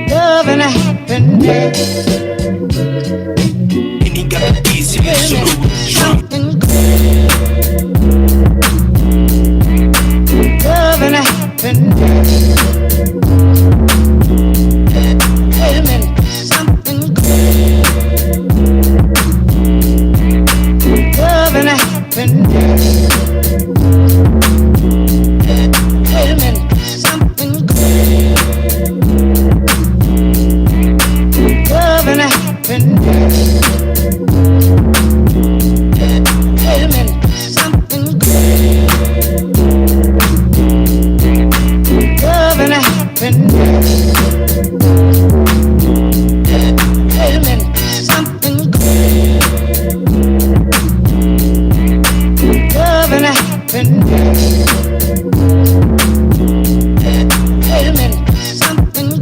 Love and happiness. And he got the easy something Love and happiness. Wait a minute, something love and happiness. Wait a minute, something love and happiness. Wait a minute, something love and happiness. Wait a minute, something love and happiness. Wait a minute, something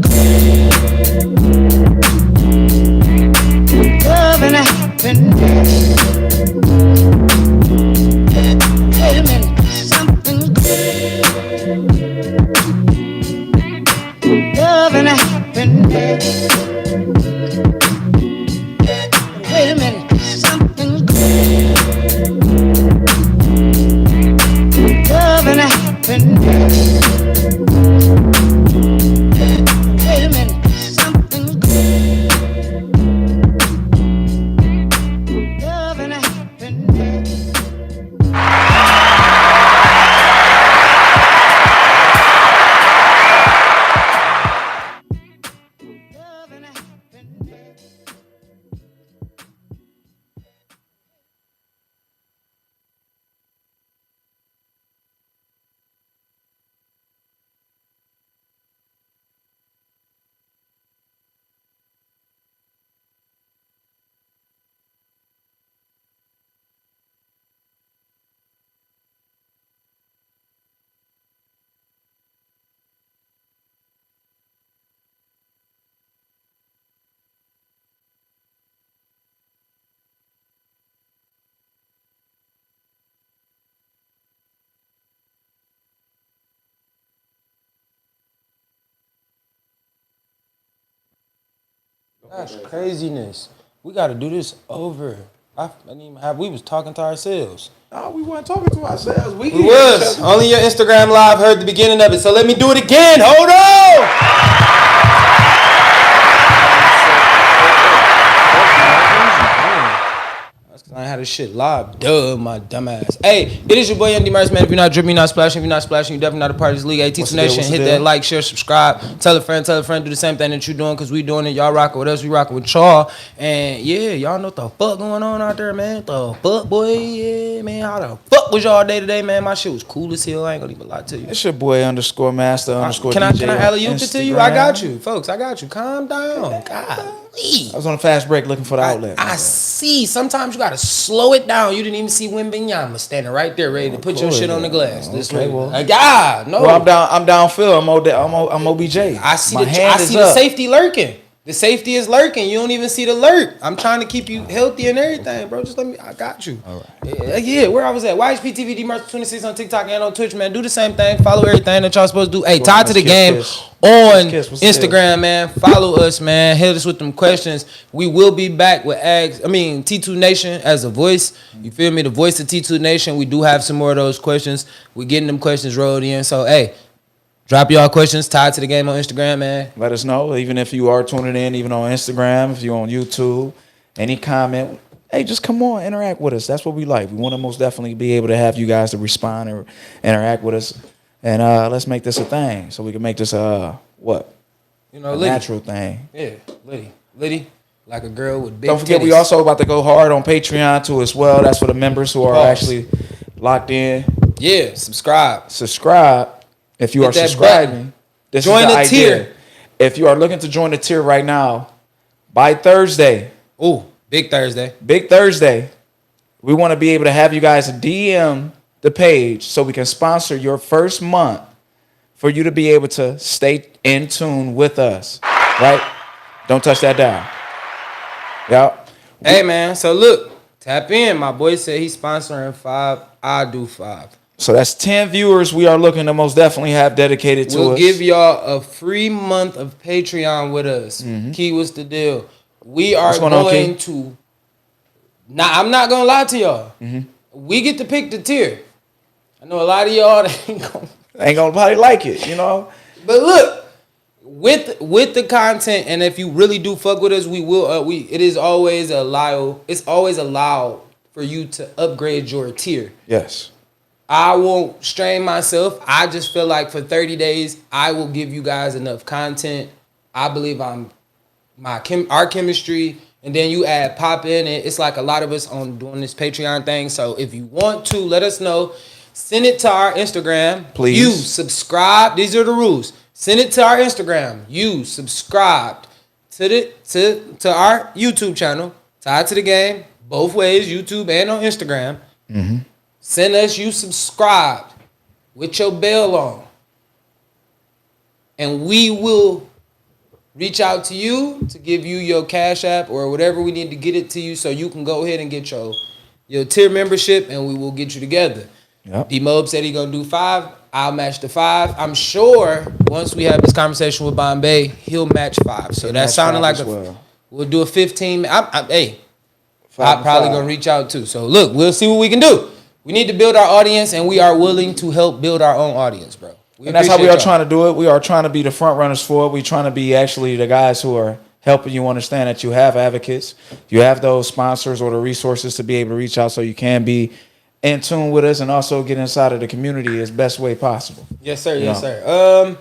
love and happiness. Wait a minute, something love and happiness. Wait a minute, something love and happiness. Wait a minute, something love and happiness. Love and happiness. That's craziness. We got to do this over. I didn't even have. We was talking to ourselves. No, we weren't talking to ourselves. We was. Only your Instagram live heard the beginning of it. So let me do it again. Hold on. I had this shit live. Duh, my dumb ass. Hey, it is your boy Dmarks, man. If you're not dripping, you're not splashing. If you're not splashing, you're definitely not a part of this league. Hey, Tik Tok Nation, hit that like, share, subscribe. Tell a friend, do the same thing that you doing, because we doing it. Y'all rocking with us, we rocking with y'all. And yeah, y'all know what the fuck going on out there, man. The fuck, boy, yeah, man. How the fuck was y'all day today, man? My shit was cool as hell. I ain't gonna even lie to you. It's your boy _master_ Can DJ. I alley-oop it to you? I got you, folks. I got you. Calm down. God. I was on a fast break looking for the outlet. I see. Sometimes you gotta slow it down. You didn't even see Wimbenyama standing right there, ready to put your shit on the glass. Okay, well, no. Well, I'm downfield. I'm OBJ. I see the safety lurking. The safety is lurking. You don't even see the lurk. I'm trying to keep you healthy and everything, bro. Just let me. I got you. All right. Yeah, where I was at. YhptvDmarks226 on TikTok and on Twitch, man. Do the same thing. Follow everything that y'all supposed to do. Hey, tied to the game on Instagram, man. Follow us, man. Hit us with them questions. We will be back with T2 Nation as a voice. You feel me? The voice of T2 Nation. We do have some more of those questions. We're getting them questions rolled in. So, hey. Drop y'all questions tied to the game on Instagram, man. Let us know, even if you are tuning in, even on Instagram, if you're on YouTube, any comment. Hey, just come on, interact with us. That's what we like. We want to most definitely be able to have you guys to respond or interact with us. And let's make this a thing so we can make this a natural thing. Yeah, Liddy. Like a girl with big Don't forget, titties. we also about to go hard on Patreon too as well. That's for the members who are actually locked in. Yeah, Subscribe. If you are subscribing, this join is the the idea. tier. If you are looking to join the tier right now, by Thursday. Ooh, big Thursday. We want to be able to have you guys DM the page so we can sponsor your first month for you to be able to stay in tune with us. Right? Don't touch that down. Yep. Hey, man. So, look. Tap in. My boy said he's sponsoring 5. I do 5. So that's 10 viewers we are looking to most definitely have dedicated to us. We'll give y'all a free month of Patreon with us. Key, what's the deal? We are going to. Now, I'm not gonna lie to y'all. We get to pick the tier. I know a lot of y'all that ain't gonna probably like it, you know. But look, with the content, and if you really do fuck with us, we will. It is always allowed. It's always allowed for you to upgrade your tier. Yes. I won't strain myself. I just feel like for 30 days, I will give you guys enough content. I believe our chemistry, and then you add pop in it. It's like a lot of us on doing this Patreon thing. So if you want to, let us know. Send it to our Instagram. Please. You subscribe. These are the rules. Send it to our Instagram. You subscribed to our YouTube channel. Tied to the game. Both ways, YouTube and on Instagram. Send us you subscribed with your bell on. And we will reach out to you to give you your Cash App or whatever we need to get it to you so you can go ahead and get your tier membership and we will get you together. Yep. D-Mob said he gonna do 5. I'll match the 5. I'm sure once we have this conversation with Bombay, he'll match 5. So that sounded like we'll do a 15. I'm probably gonna reach out too. So look, we'll see what we can do. We need to build our audience, and we are willing to help build our own audience, bro. And that's how we are trying to do it. We are trying to be the front runners for it. We're trying to be actually the guys who are helping you understand that you have advocates, you have those sponsors or the resources to be able to reach out so you can be in tune with us and also get inside of the community as best way possible. Yes, sir. Yes, sir.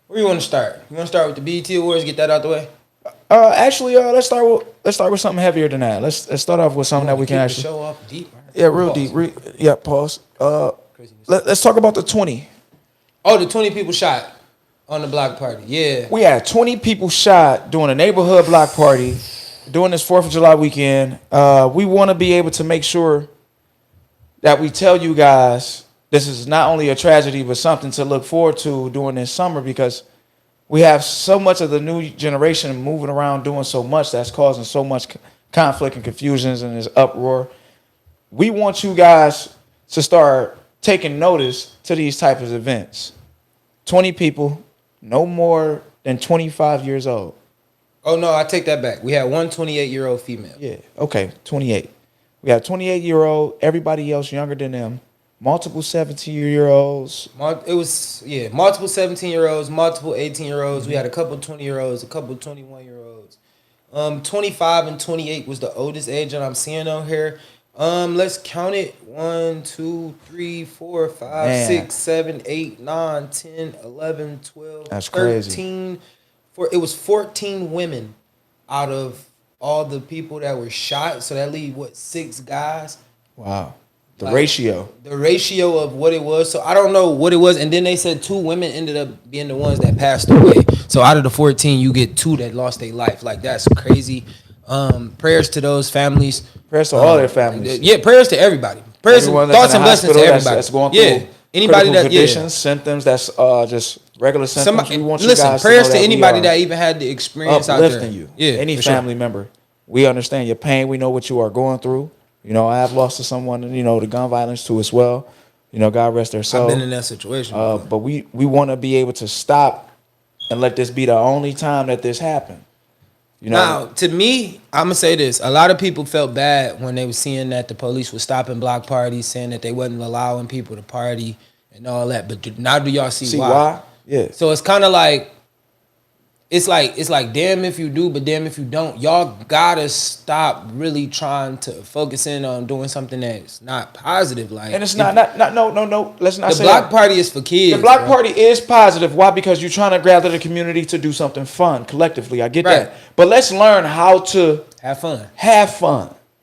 Where you want to start? You want to start with the BET Awards? Get that out the way. Actually, let's start with something heavier than that. Let's start off with something that we can actually show off deep. Yeah, real deep. Pause. Let's talk about the 20. Oh, the 20 people shot on the block party. Yeah. We had 20 people shot doing a neighborhood block party, doing this 4th of July weekend. We want to be able to make sure that we tell you guys this is not only a tragedy, but something to look forward to during this summer because we have so much of the new generation moving around doing so much that's causing so much conflict and confusions and this uproar. We want you guys to start taking notice to these types of events. 20 people, no more than 25 years old. Oh, no, I take that back. We had one 28-year-old female. Yeah, okay, 28. We have 28-year-old, everybody else younger than them, multiple 17-year-olds. It was, multiple 17-year-olds, multiple 18-year-olds. We had a couple 20-year-olds, a couple 21-year-olds. 25 and 28 was the oldest age that I'm seeing on here. Let's count it. 1, 2, 3, 4, 5, 6, 7, 8, 9, 10, 11, 12, That's 13. It was 14 women out of all the people that were shot. So that leave 6 guys? Wow. The ratio of what it was. So I don't know what it was. And then they said 2 women ended up being the ones that passed away. So out of the 14, you get 2 that lost their life. Like, that's crazy. Prayers to those families. Prayers to all their families. Yeah, prayers to everybody. Prayers and thoughts and blessings to everybody. That's going through anybody that conditions, symptoms, that's just regular symptoms. We want you guys prayers to to anybody that even had the experience out there. Uplifting you. Yeah, any family member. We understand your pain. We know what you are going through. You know, I have lost to someone, the gun violence too as well. God rest their soul. I've been in that situation. But we want to be able to stop and let this be the only time that this happened. Now, to me, I'm going to say this. A lot of people felt bad when they were seeing that the police were stopping block parties, saying that they wasn't allowing people to party and all that. But now do y'all see why? Yeah. So it's kind of like, it's like damn if you do, but damn if you don't. Y'all gotta stop really trying to focus in on doing something that's not positive. Like, and it's not. No. Let's not say the block party is for kids. The block party is positive. Why? Because you're trying to gather the community to do something fun collectively. I get that, but let's learn how to have fun.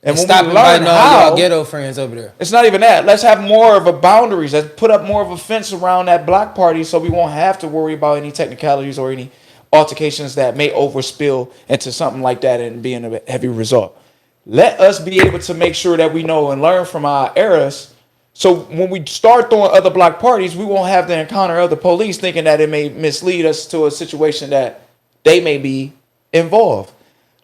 And when stop we learn inviting all y'all ghetto friends over there. It's not even that. Let's have more of a boundaries. Let's put up more of a fence around that block party so we won't have to worry about any technicalities or any altercations that may overspill into something like that and being a heavy result. Let us be able to make sure that we know and learn from our errors. So when we start throwing other block parties, we won't have to encounter other police thinking that it may mislead us to a situation that they may be involved.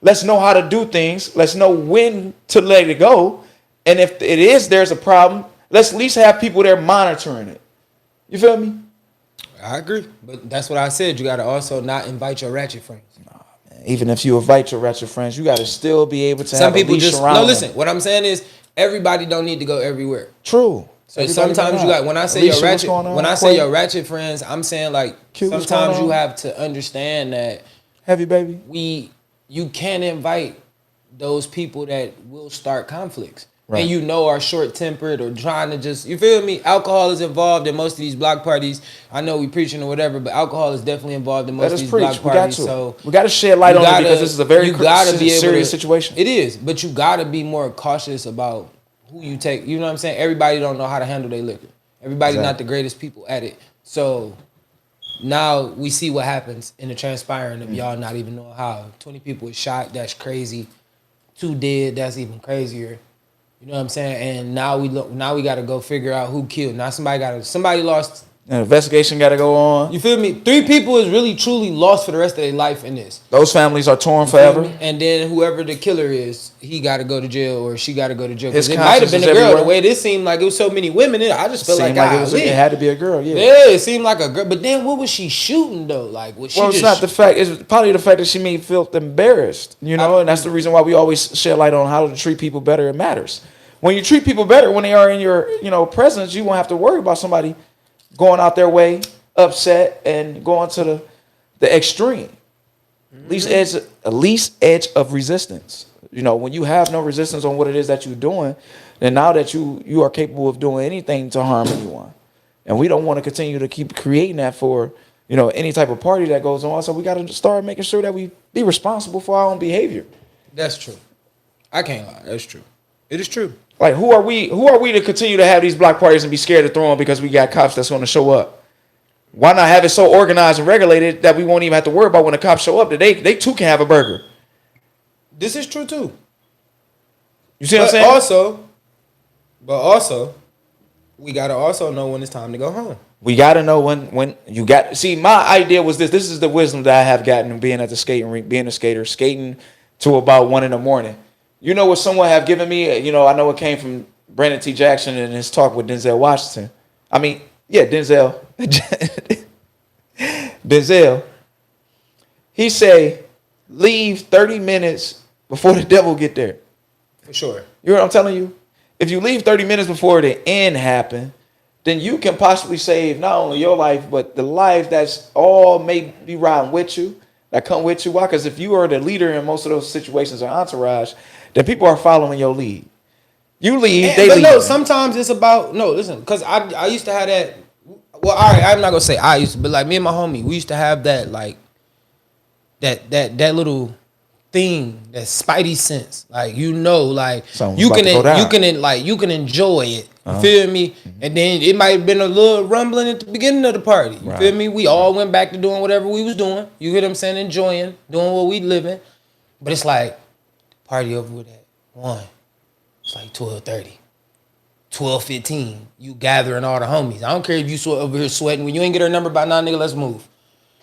Let's know how to do things. Let's know when to let it go. And if there's a problem, let's at least have people there monitoring it. You feel me? I agree, but that's what I said. You got to also not invite your ratchet friends. Even if you invite your ratchet friends, you got to still be able to Some have people a leash just around no. them. Listen, what I'm saying is everybody don't need to go everywhere. True. So Everybody sometimes you got when I say Alicia, your what's ratchet going on? when I say your ratchet friends, I'm saying like Q, what's sometimes going you on? have to understand that Heavy baby. you can't invite those people that will start conflicts. Right. And you know are short tempered or trying to just, you feel me? Alcohol is involved in most of these block parties. I know we preaching or whatever, but alcohol is definitely involved in most Let of us these preach. block We got parties. to. So We got to shed light you on gotta- it because this is a very you gotta be able serious to- situation. It is, but you gotta be more cautious about who you take. You know what I'm saying? Everybody don't know how to handle their liquor. Everybody not the greatest people at it. So now we see what happens in the transpiring of y'all not even knowing how. 20 people is shot. That's crazy. 2 dead. That's even crazier. You know what I'm saying? And now we got to go figure out who killed. Now somebody lost. An investigation got to go on. You feel me? 3 people is really truly lost for the rest of their life in this. Those families are torn You feel forever. me? And then whoever the killer is, he got to go to jail or she got to go to jail. 'Cause His it might have been conscience a is girl. everywhere. The way this seemed like it was so many women in it, I just felt Seemed like, it had to be a girl. Yeah. Yeah, it seemed like a girl. But then what was she shooting though? Like, was she Well, it's just not the fact. It's probably the fact that she made felt embarrassed. You know, and that's the reason why we always shed light on how to treat people better. It matters. When you treat people better, when they are in your, presence, you won't have to worry about somebody going out their way, upset, and going to the extreme. Least edge of resistance. When you have no resistance on what it is that you're doing, then now that you are capable of doing anything to harm anyone, and we don't want to continue to keep creating that for any type of party that goes on. So we got to start making sure that we be responsible for our own behavior. That's true. I can't lie. That's true. It is true. Like, who are we to continue to have these block parties and be scared to throw them because we got cops that's going to show up? Why not have it so organized and regulated that we won't even have to worry about when the cops show up that they too can have a burger? This is true too. You see what I'm saying? Also, we gotta also know when it's time to go home. We gotta know when you got. See, my idea was this. This is the wisdom that I have gotten being at the skating rink, being a skater, skating to about 1 a.m. You know what someone have given me? I know it came from Brandon T. Jackson in his talk with Denzel Washington. Denzel. Denzel. He say, leave 30 minutes before the devil get there. For sure. You know what I'm telling you? If you leave 30 minutes before the end happen, then you can possibly save not only your life, but the life that's all may be riding with you, that come with you. Why? Because if you are the leader in most of those situations or entourage, then people are following your lead. You lead, they lead. No, sometimes it's about, listen, because I used to have that, well, all right, I'm not going to say I used to, but like me and my homie, we used to have that, like, that little thing, that spidey sense, like like Something's you about to go down. you can enjoy it. You feel me? And then it might have been a little rumbling at the beginning of the party. You feel me? We all went back to doing whatever we was doing. You hear what I'm saying? Enjoying, doing what we living. But it's like party over with at 1. It's like 12:30, 12:15. You gathering all the homies. I don't care if you over here sweating. When you ain't get her number by now, nigga, let's move.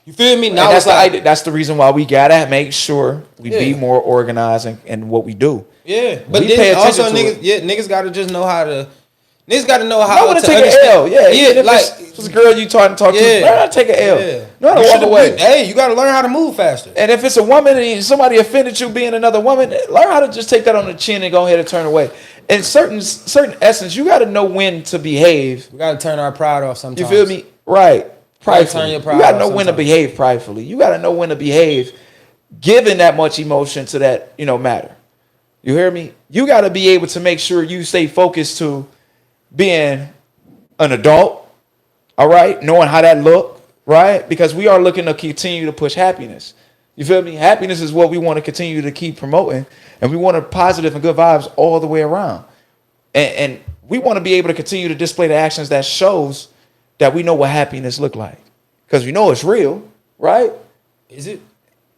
You feel me? Now That's the reason why we gotta make sure we be more organized in what we do. Yeah, but We pay then attention also to niggas gotta just know how to. Niggas gotta know how I want to to take understand. an L. Yeah, Yeah, even if like it's a girl you talk to, learn how to take an L. Yeah. Know how to You walk should've away. been- Hey, you gotta learn how to move faster. And if it's a woman and somebody offended you being another woman, learn how to just take that on the chin and go ahead and turn away. In certain essence, you got to know when to behave. We gotta turn our pride off sometimes. You feel me? Right. Pridefully. turn your You pride got to off know when to sometimes. behave pridefully. You got to know when to behave giving that much emotion to that, matter. You hear me? You got to be able to make sure you stay focused to being an adult, all right? Knowing how that look, right? Because we are looking to continue to push happiness. You feel me? Happiness is what we want to continue to keep promoting, and we want positive and good vibes all the way around. And we want to be able to continue to display the actions that shows that we know what happiness look like. Because we know it's real, right? Is it?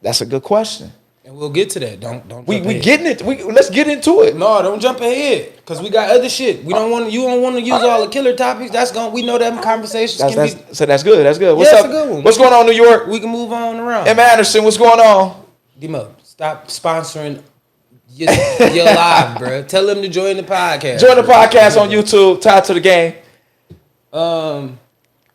That's a good question. And we'll get to that. Don't. We jump ahead. getting it. Let's get into it. No, don't jump ahead, cause we got other shit. We don't want. You don't want to use all the killer topics. That's going. We know them conversations So that's good. That's good. What's Yeah, up? it's a good one. What's going on, New York? We can move on around. Emma Anderson, what's going on? Dmarks. Stop sponsoring your live, bro. Tell them to join the podcast. Join the podcast on YouTube. Tied to the game.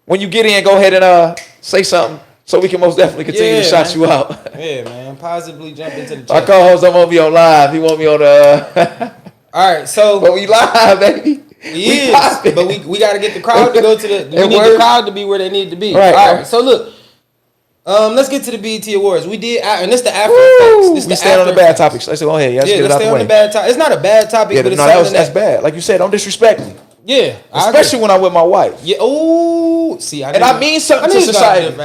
When you get in, go ahead and say something so we can most definitely continue to shout you out. Yeah, man. Positively jump into the chat. Our co-host don't want me on live. He want me on the. All right, so but we live, baby. We but we got to get the crowd to go to the. We need the crowd to be where they need to be. Right. All right. So look, let's get to the BET Awards. We did, and this the after effects. We staying on the bad topics. Let's go ahead. Yeah, let's stay on the bad topic. It's not a bad topic, but it's that's bad. Like you said, don't disrespect me. Yeah, especially when I'm with my wife. Yeah. Oh, see, I mean something to society.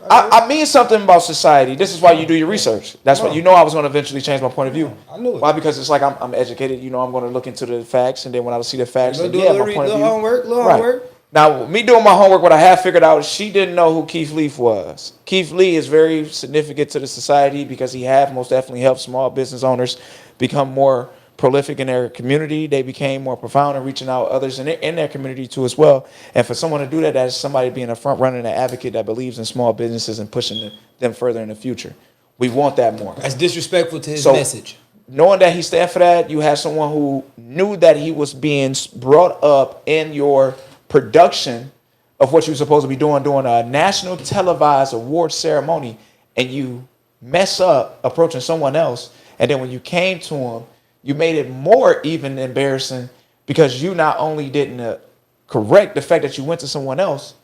I mean something about society. This is why you do your research. That's what you know. I was going to eventually change my point of view. I knew it. Why? Because it's like I'm educated. You know, I'm going to look into the facts, and then when I see the facts, do my little point of view. Homework. Now, me doing my homework, what I have figured out, she didn't know who Keith Lee was. Keith Lee is very significant to the society because he have most definitely helped small business owners become more prolific in their community. They became more profound in reaching out others in their community too as well. And for someone to do that, that's somebody being a front runner and an advocate that believes in small businesses and pushing them further in the future. We want that more. That's disrespectful to his message. Knowing that he stand for that, you have someone who knew that he was being brought up in your production of what you were supposed to be doing during a national televised award ceremony, and you mess up approaching someone else. And then when you came to him, you made it more even embarrassing because you not only didn't correct the fact that you went to someone else,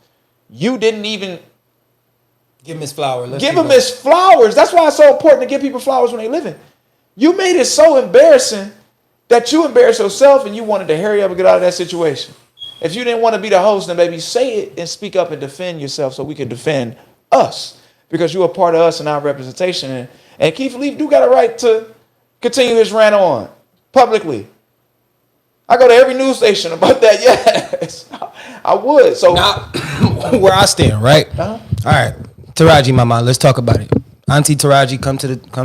you didn't even give him his flowers. Give him his flowers. That's why it's so important to give people flowers when they living. You made it so embarrassing that you embarrassed yourself and you wanted to hurry up and get out of that situation. If you didn't want to be the host, then maybe say it and speak up and defend yourself so we can defend us because you're a part of us and our representation. And Keith Lee do got a right to continue his rant on publicly. I go to every news station about that. Yes, I would. So now, where I stand, right? All right, Taraji, mama, let's talk about it. Auntie Taraji, come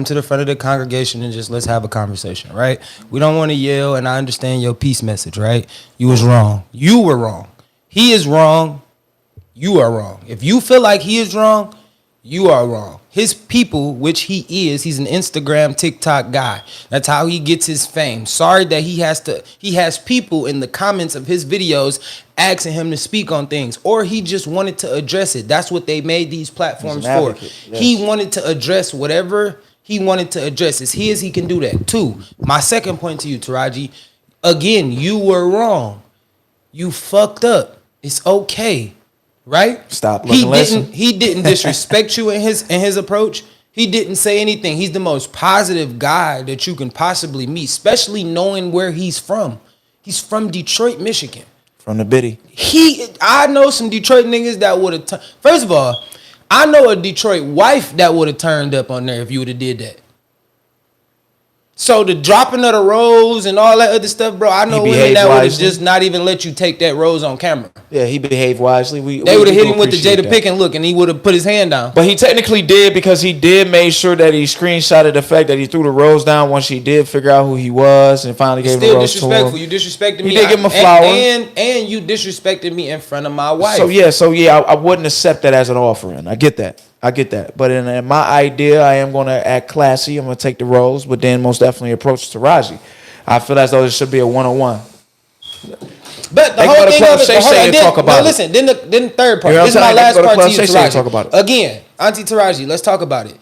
to the front of the congregation and just let's have a conversation, right? We don't want to yell, and I understand your peace message, right? You was wrong. You were wrong. He is wrong. You are wrong. If you feel like he is wrong, you are wrong. His people, which he is, he's an Instagram, TikTok guy. That's how he gets his fame. Sorry that he has people in the comments of his videos asking him to speak on things, or he just wanted to address it. That's what they made these platforms for. Yes. He wanted to address whatever he wanted to address. It's his, he can do that. 2, my second point to you, Taraji, again, you were wrong. You fucked up. It's okay. Right? Stop. He didn't disrespect you in his approach. He didn't say anything. He's the most positive guy that you can possibly meet, especially knowing where he's from. He's from Detroit, Michigan. From the Biddy. I know some Detroit niggas that would have. First of all, I know a Detroit wife that would have turned up on there if you would have did that. So the dropping of the rose and all that other stuff, bro, I know women that would have just not even let you take that rose on camera. Yeah, he behaved wisely. They would have hit him with the Jada Pinkett look, and he would have put his hand down. But he technically did because he did make sure that he screenshotted the fact that he threw the rose down once he did figure out who he was and finally gave him the rose to him. Still disrespectful. You disrespected me. He did give him a flower. And you disrespected me in front of my wife. So yeah, I wouldn't accept that as an offering. I get that. But in my idea, I am going to act classy. I'm going to take the rose, but then most definitely approach Taraji. I feel as though it should be a one-on-one. But the whole thing of it, listen, then the third part. This is my last part to you, Taraji. Talk about it. Again, Auntie Taraji, let's talk about it.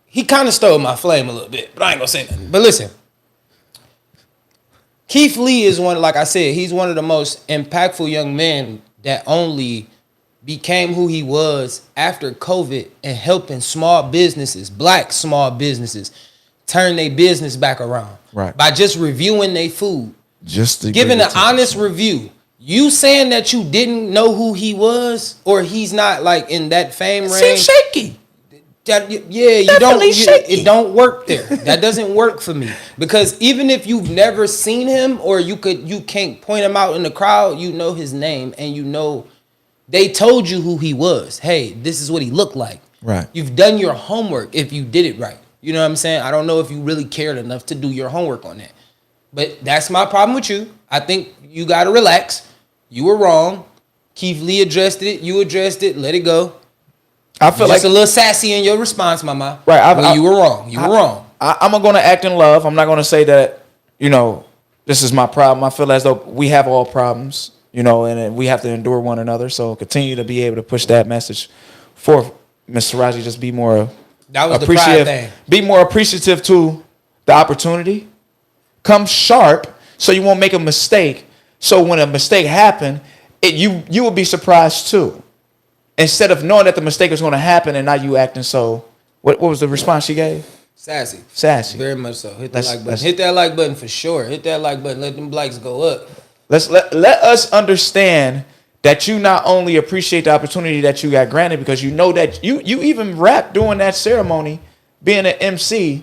He kind of stole my flame a little bit, but I ain't going to say nothing. But listen, Keith Lee is like I said, he's one of the most impactful young men that only became who he was after COVID and helping small businesses, black small businesses, turn their business back around. Right. By just reviewing their food. Just giving an honest review. You saying that you didn't know who he was or he's not like in that fame range. Seems shaky. It don't work there. That doesn't work for me. Because even if you've never seen him or you can't point him out in the crowd, you know his name and you know they told you who he was. Hey, this is what he looked like. Right. You've done your homework if you did it right. You know what I'm saying? I don't know if you really cared enough to do your homework on that. But that's my problem with you. I think you got to relax. You were wrong. Keith Lee addressed it. You addressed it. Let it go. I feel just like a little sassy in your response, mama. Right. When you were wrong. You were wrong. I'm going to act in love. I'm not going to say that, this is my problem. I feel as though we have all problems, and we have to endure one another. So continue to be able to push that message for Ms. Taraji. Just be more That was appreciative. the pride thing. Be more appreciative to the opportunity. Come sharp so you won't make a mistake. So when a mistake happen, you will be surprised too. Instead of knowing that the mistake is going to happen and now you acting so. What was the response she gave? Sassy. Very much so. Hit that like button. Hit that like button for sure. Hit that like button. Let them likes go up. Let us understand that you not only appreciate the opportunity that you got granted, because you know that you even rapped during that ceremony, being an MC,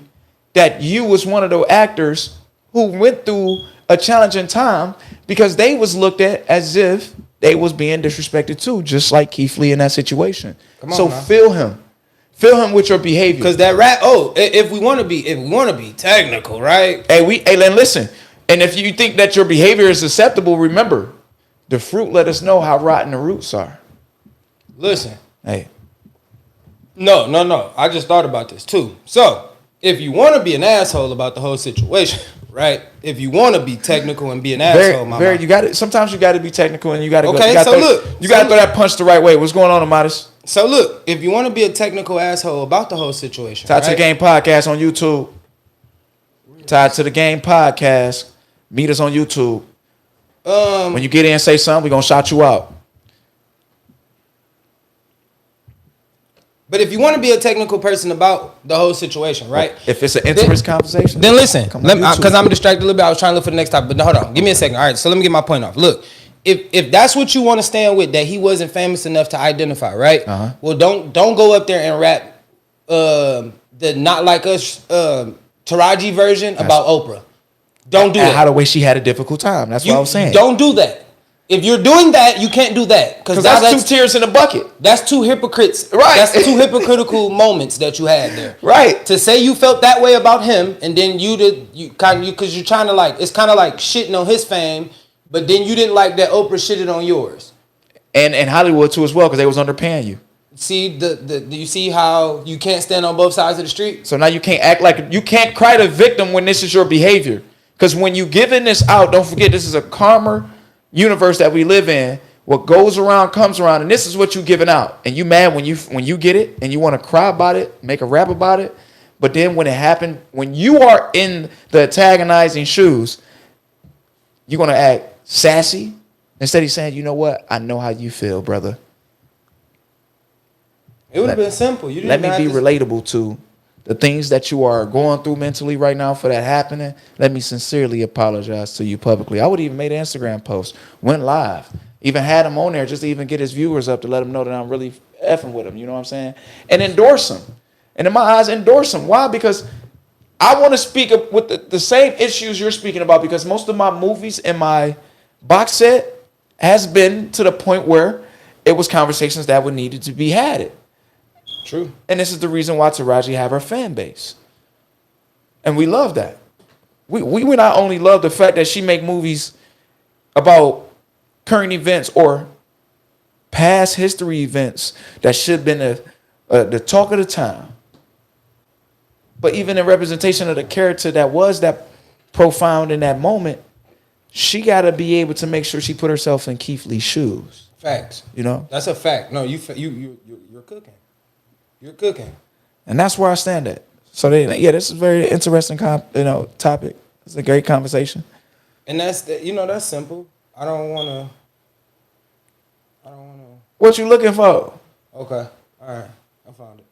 that you was one of the actors who went through a challenging time because they was looked at as if they was being disrespected too, just like Keith Lee in that situation. So now. Feel him with your behavior. Because that rap, if we want to be technical, right? Hey, listen. And if you think that your behavior is acceptable, remember, the fruit let us know how rotten the roots are. Listen. Hey. No. I just thought about this too. So, if you want to be an asshole about the whole situation, right? If you want to be technical and be an asshole, sometimes you got to be technical and you got to okay, go. You got to throw that punch the right way. What's going on, Amatis? So look, if you want to be a technical asshole about the whole situation, Tied to the Game Podcast on YouTube. Tied to the Game Podcast. Meet us on YouTube. When you get in and say something, we're going to shout you out. But if you want to be a technical person about the whole situation, right? If it's an intimate conversation. Then listen, because I'm distracted a little bit. I was trying to look for the next topic, but hold on. Give me a second. All right, so let me get my point off. Look, if that's what you want to stand with, that he wasn't famous enough to identify, right? Uh-huh. Well, don't go up there and rap the Not Like Us Taraji version about Oprah. Don't do that. How the way she had a difficult time. That's what I was saying. Don't do that. If you're doing that, you can't do that. Because that's two tears in a bucket. That's two hypocrites. Right. That's two hypocritical moments that you had there. Right. To say you felt that way about him, and then because you're trying to like, it's kind of like shitting on his fame, but then you didn't like that Oprah shitted on yours. And Hollywood too as well, because they was underpaying you. See do you see how you can't stand on both sides of the street? So now you can't act like you can't cry the victim when this is your behavior. Because when you giving this out, don't forget this is a karma universe that we live in. What goes around comes around, and this is what you giving out. And you mad when you get it, and you want to cry about it, make a rap about it. But then when it happened, when you are in the antagonizing shoes, you're gonna act sassy instead of saying, "You know what? I know how you feel, brother." It would have been simple. You didn't let me be relatable to the things that you are going through mentally right now for that happening. Let me sincerely apologize to you publicly. I would even made an Instagram post, went live, even had him on there just to even get his viewers up to let him know that I'm really effing with him. You know what I'm saying? And endorse him. And in my eyes, endorse him. Why? Because I want to speak up with the same issues you're speaking about, because most of my movies in my box set has been to the point where it was conversations that would needed to be had. True. And this is the reason why Taraji have her fan base. And we love that. We not only love the fact that she make movies about current events or past history events that should have been the talk of the time, but even in representation of the character that was that profound in that moment, she got to be able to make sure she put herself in Keith Lee's shoes. Facts. You know? That's a fact. No, you're cooking. You're cooking. And that's where I stand at. So this is a very interesting topic. It's a great conversation. And that's simple. I don't wanna. What you looking for? Okay. All right. I found it.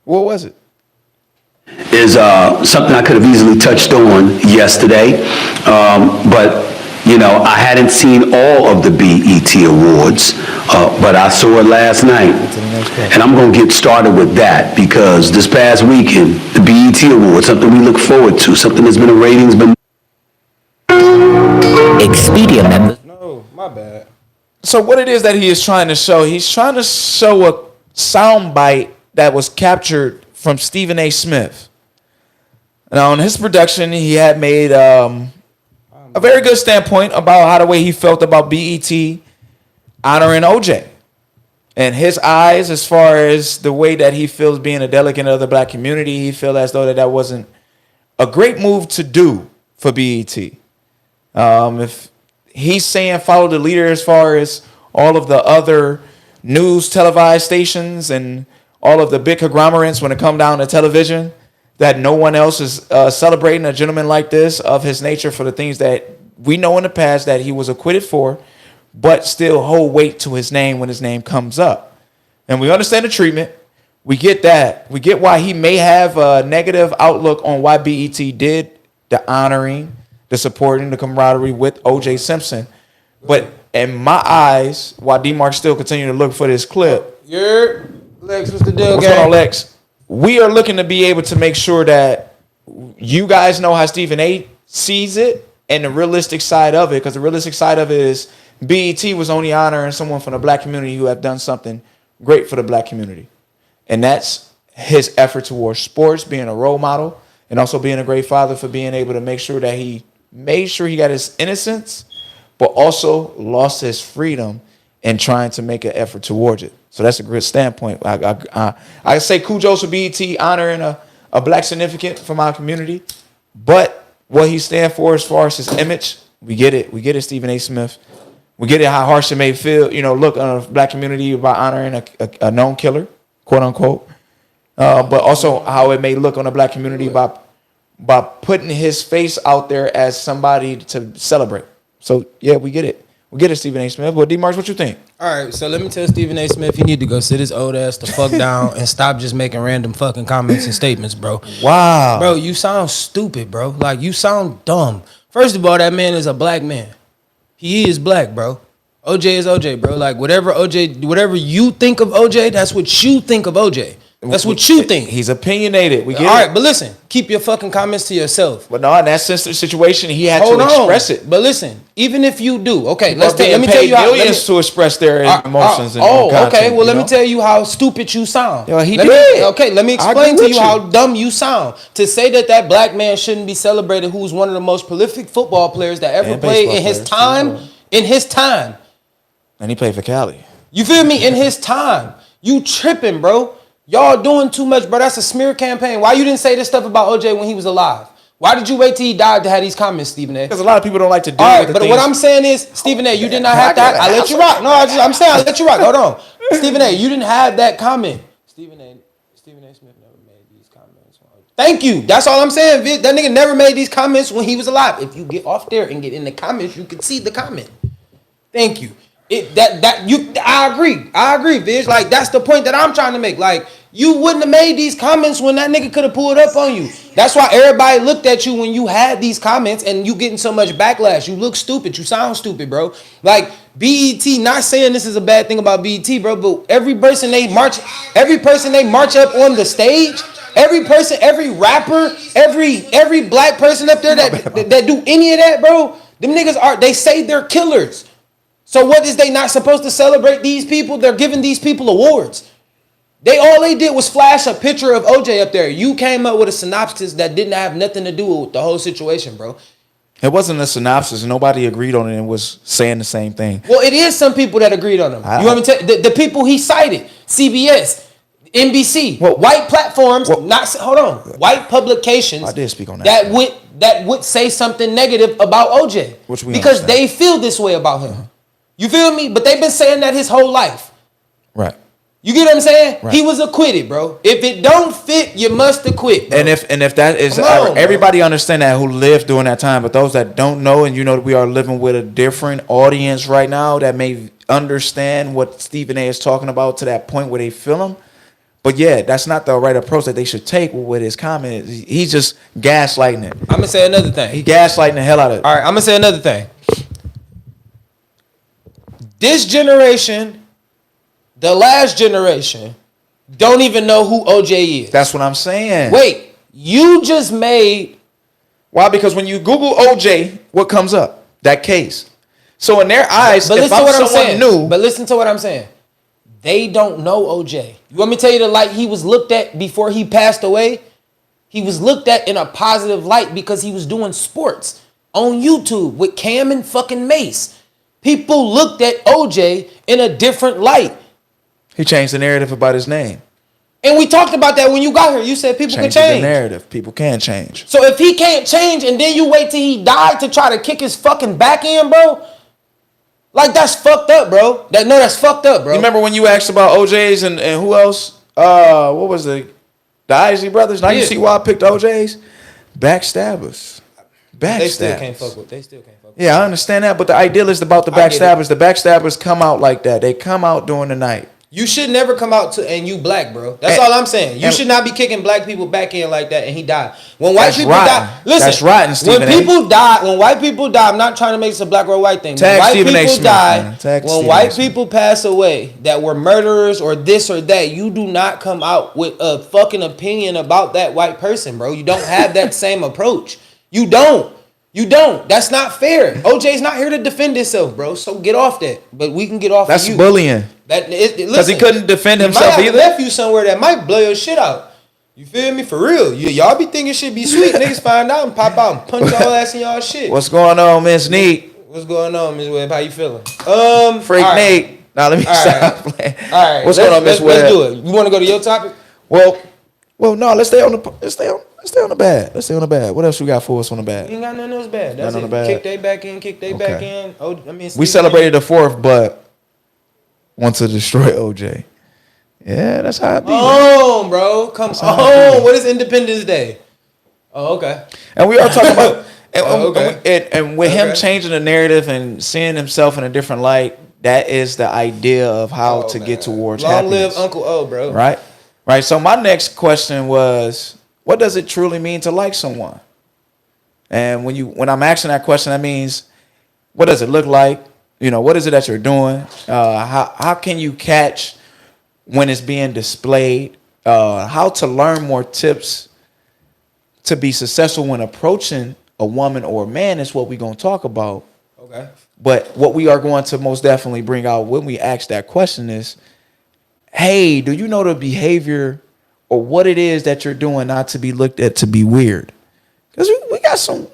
What was it? Is something I could have easily touched on yesterday, but I hadn't seen all of the BET Awards, but I saw it last night, and I'm going to get started with that because this past weekend, the BET Awards, something we look forward to, something that's been a ratings, been Expedia members. No, my bad. So what it is that he is trying to show, he's trying to show a soundbite that was captured from Stephen A. Smith. Now, in his production, he had made a very good standpoint about how the way he felt about BET honoring OJ. in his eyes, as far as the way that he feels being a delegate of the black community, he feel as though that wasn't a great move to do for BET. If he's saying follow the leader as far as all of the other news televised stations and all of the big conglomerates when it come down to television, that no one else is celebrating a gentleman like this of his nature for the things that we know in the past that he was acquitted for, but still hold weight to his name when his name comes up. And we understand the treatment. We get that. We get why he may have a negative outlook on why BET did the honoring, the supporting, the camaraderie with O.J. Simpson. But in my eyes, while Dmarks still continue to look for this clip. Yeah, Lex, what's the deal, What's going on, Lex? We are looking to be able to make sure that you guys know how Stephen A. sees it and the realistic side of it, because the realistic side of it is BET was only honoring someone from the black community who have done something great for the black community. And that's his effort towards sports, being a role model, and also being a great father for being able to make sure that he made sure he got his innocence, but also lost his freedom and trying to make an effort towards it. So that's a good standpoint. I say kudos for BET honoring a black significant from our community, but what he stands for as far as his image, we get it. We get it, Stephen A. Smith. We get it how harsh it may feel, look on a black community by honoring a known killer, quote unquote. But also how it may look on a black community by putting his face out there as somebody to celebrate. So yeah, we get it. We get it, Stephen A. Smith. But Dmarks, what you think? All right, so let me tell Stephen A. Smith he need to go sit his old ass the fuck down and stop just making random fucking comments and statements, bro. Wow. Bro, you sound stupid, bro. Like, you sound dumb. First of all, that man is a black man. He is black, bro. OJ is OJ, bro. Like, whatever you think of OJ, that's what you think of OJ. That's what you think. He's opinionated. We get all it. right, but listen, keep your fucking comments to yourself. But no, in that sensitive situation, he had to express it. But listen, even if you do, okay, let me tell you how millions to express their emotions. Okay. Well, let me tell you how stupid you sound. Yo, he did. Let me explain to you how dumb you sound. To say that black man shouldn't be celebrated, who's one of the most prolific football players that ever played in his time. In his time. And he played for Cali. You feel me? In his time. You tripping, bro. Y'all doing too much, bro. That's a smear campaign. Why you didn't say this stuff about OJ when he was alive? Why did you wait till he died to have these comments, Stephen A? Because a lot of people don't like to do it. But what I'm saying is, Stephen A, you did not have that. I let you rock. No, I'm saying I let you rock. Hold on. Stephen A, you didn't have that comment. Stephen A. Smith never made these comments. Thank you. That's all I'm saying, Vic. That nigga never made these comments when he was alive. If you get off there and get in the comments, you can see the comment. Thank you. I agree, Viz. Like, that's the point that I'm trying to make. Like, you wouldn't have made these comments when that nigga could have pulled up on you. That's why everybody looked at you when you had these comments and you getting so much backlash. You look stupid. You sound stupid, bro. Like, BET, not saying this is a bad thing about BET, bro, but every person they march up on the stage, every person, every rapper, every black person up there that do any of that, bro, them niggas they say they're killers. So what is they not supposed to celebrate these people? They're giving these people awards. All they did was flash a picture of OJ up there. You came up with a synopsis that didn't have nothing to do with the whole situation, bro. It wasn't a synopsis. Nobody agreed on it and was saying the same thing. Well, it is some people that agreed on them. You want me to tell you? The people he cited, CBS, NBC, white platforms, white publications. I did speak on that. That would say something negative about OJ. Because they feel this way about him. You feel me? But they've been saying that his whole life. Right. You get what I'm saying? Right. He was acquitted, bro. If it don't fit, you must acquit, bro. And if that is everybody understand that who lived during that time, but those that don't know, and we are living with a different audience right now that may understand what Stephen A is talking about to that point where they feel him. But yeah, that's not the right approach that they should take with his comment. He's just gaslighting it. I'm gonna say another thing. He gaslighting the hell out of it. All right, I'm gonna say another thing. This generation, the last generation, don't even know who OJ is. That's what I'm saying. Wait, you just made... Why? Because when you Google OJ, what comes up? That case. So in their eyes, if I'm someone new... But listen to what I'm saying. They don't know OJ. You want me to tell you the light he was looked at before he passed away? He was looked at in a positive light because he was doing sports on YouTube with Cam and fucking Mace. People looked at OJ in a different light. He changed the narrative about his name. And we talked about that when you got here. You said people can Changed change. the narrative. People can change. So if he can't change and then you wait till he died to try to kick his fucking back in, bro, like that's fucked up, bro. That's fucked up, bro. You remember when you asked about OJ's and who else? What was the Isley brothers? Now you see why I picked OJ's? Backstabbers. They still can't fuck with. Yeah, I understand that, but the ideal is about the backstabbers. The backstabbers come out like that. They come out during the night. You should never come out and you black, bro. That's all I'm saying. You should not be kicking black people back in like that, and he died. When white people die, listen. That's rotten, Stephen when white people die, I'm not trying to make this a black or white thing. When white people die, when white people pass away that were murderers or this or that, you do not come out with a fucking opinion about that white person, bro. You don't have that same approach. You don't. That's not fair. OJ's not here to defend himself, bro. So get off that. But we can get off. That's of you. bullying. Because he couldn't defend himself either. Left you somewhere that might blow your shit out. You feel me? For real. Y'all be thinking shit be sweet. Niggas find out and pop out and punch y'all ass in y'all shit. What's going on, Miss Neat? What's going on, Miss Webb? How you feeling? Freak right. Nate. Now let me stop playing. All right. What's going on, Miss Webb? Let's do it. You want to go to your topic? Well, no. Let's stay on the bad. What else we got for us on the bad? You ain't got nothing else bad. That's it. Kick they back in. Oh, I mean, we celebrated the 4th, but want to destroy OJ. Yeah, that's how it be. Oh, bro. Come on. What is Independence Day? Oh, okay. And we are talking about and with him changing the narrative and seeing himself in a different light, that is the idea of how to get towards happiness. Long live Uncle O, bro. Right. So my next question was, what does it truly mean to like someone? And when I'm asking that question, that means, what does it look like? What is it that you're doing? How can you catch when it's being displayed? How to learn more tips to be successful when approaching a woman or a man is what we're going to talk about. Okay. But what we are going to most definitely bring out when we ask that question is, hey, do you know the behavior or what it is that you're doing not to be looked at to be weird? Because we got some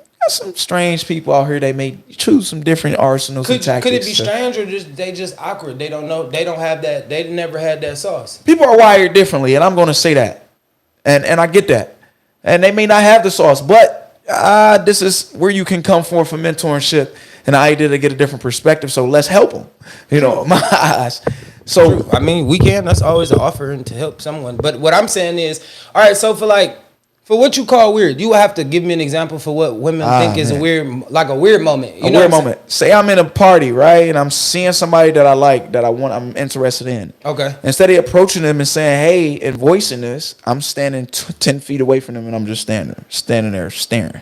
strange people out here. They may choose some different arsenals and tactics. Could it be strange or they just awkward? They don't know. They don't have that. They never had that sauce. People are wired differently, and I'm going to say that, and I get that. And they may not have the sauce, but this is where you can come for mentorship and the idea to get a different perspective. So let's help them. My eyes. So true. I mean, we can. That's always an offering to help someone. But what I'm saying is, all right. So for what you call weird, you will have to give me an example for what women think is a weird moment. A weird moment. Say I'm in a party, right, and I'm seeing somebody that I like, that I'm interested in. Okay. Instead of approaching them and saying, "Hey," and voicing this, I'm standing 10 feet away from them, and I'm just standing there staring.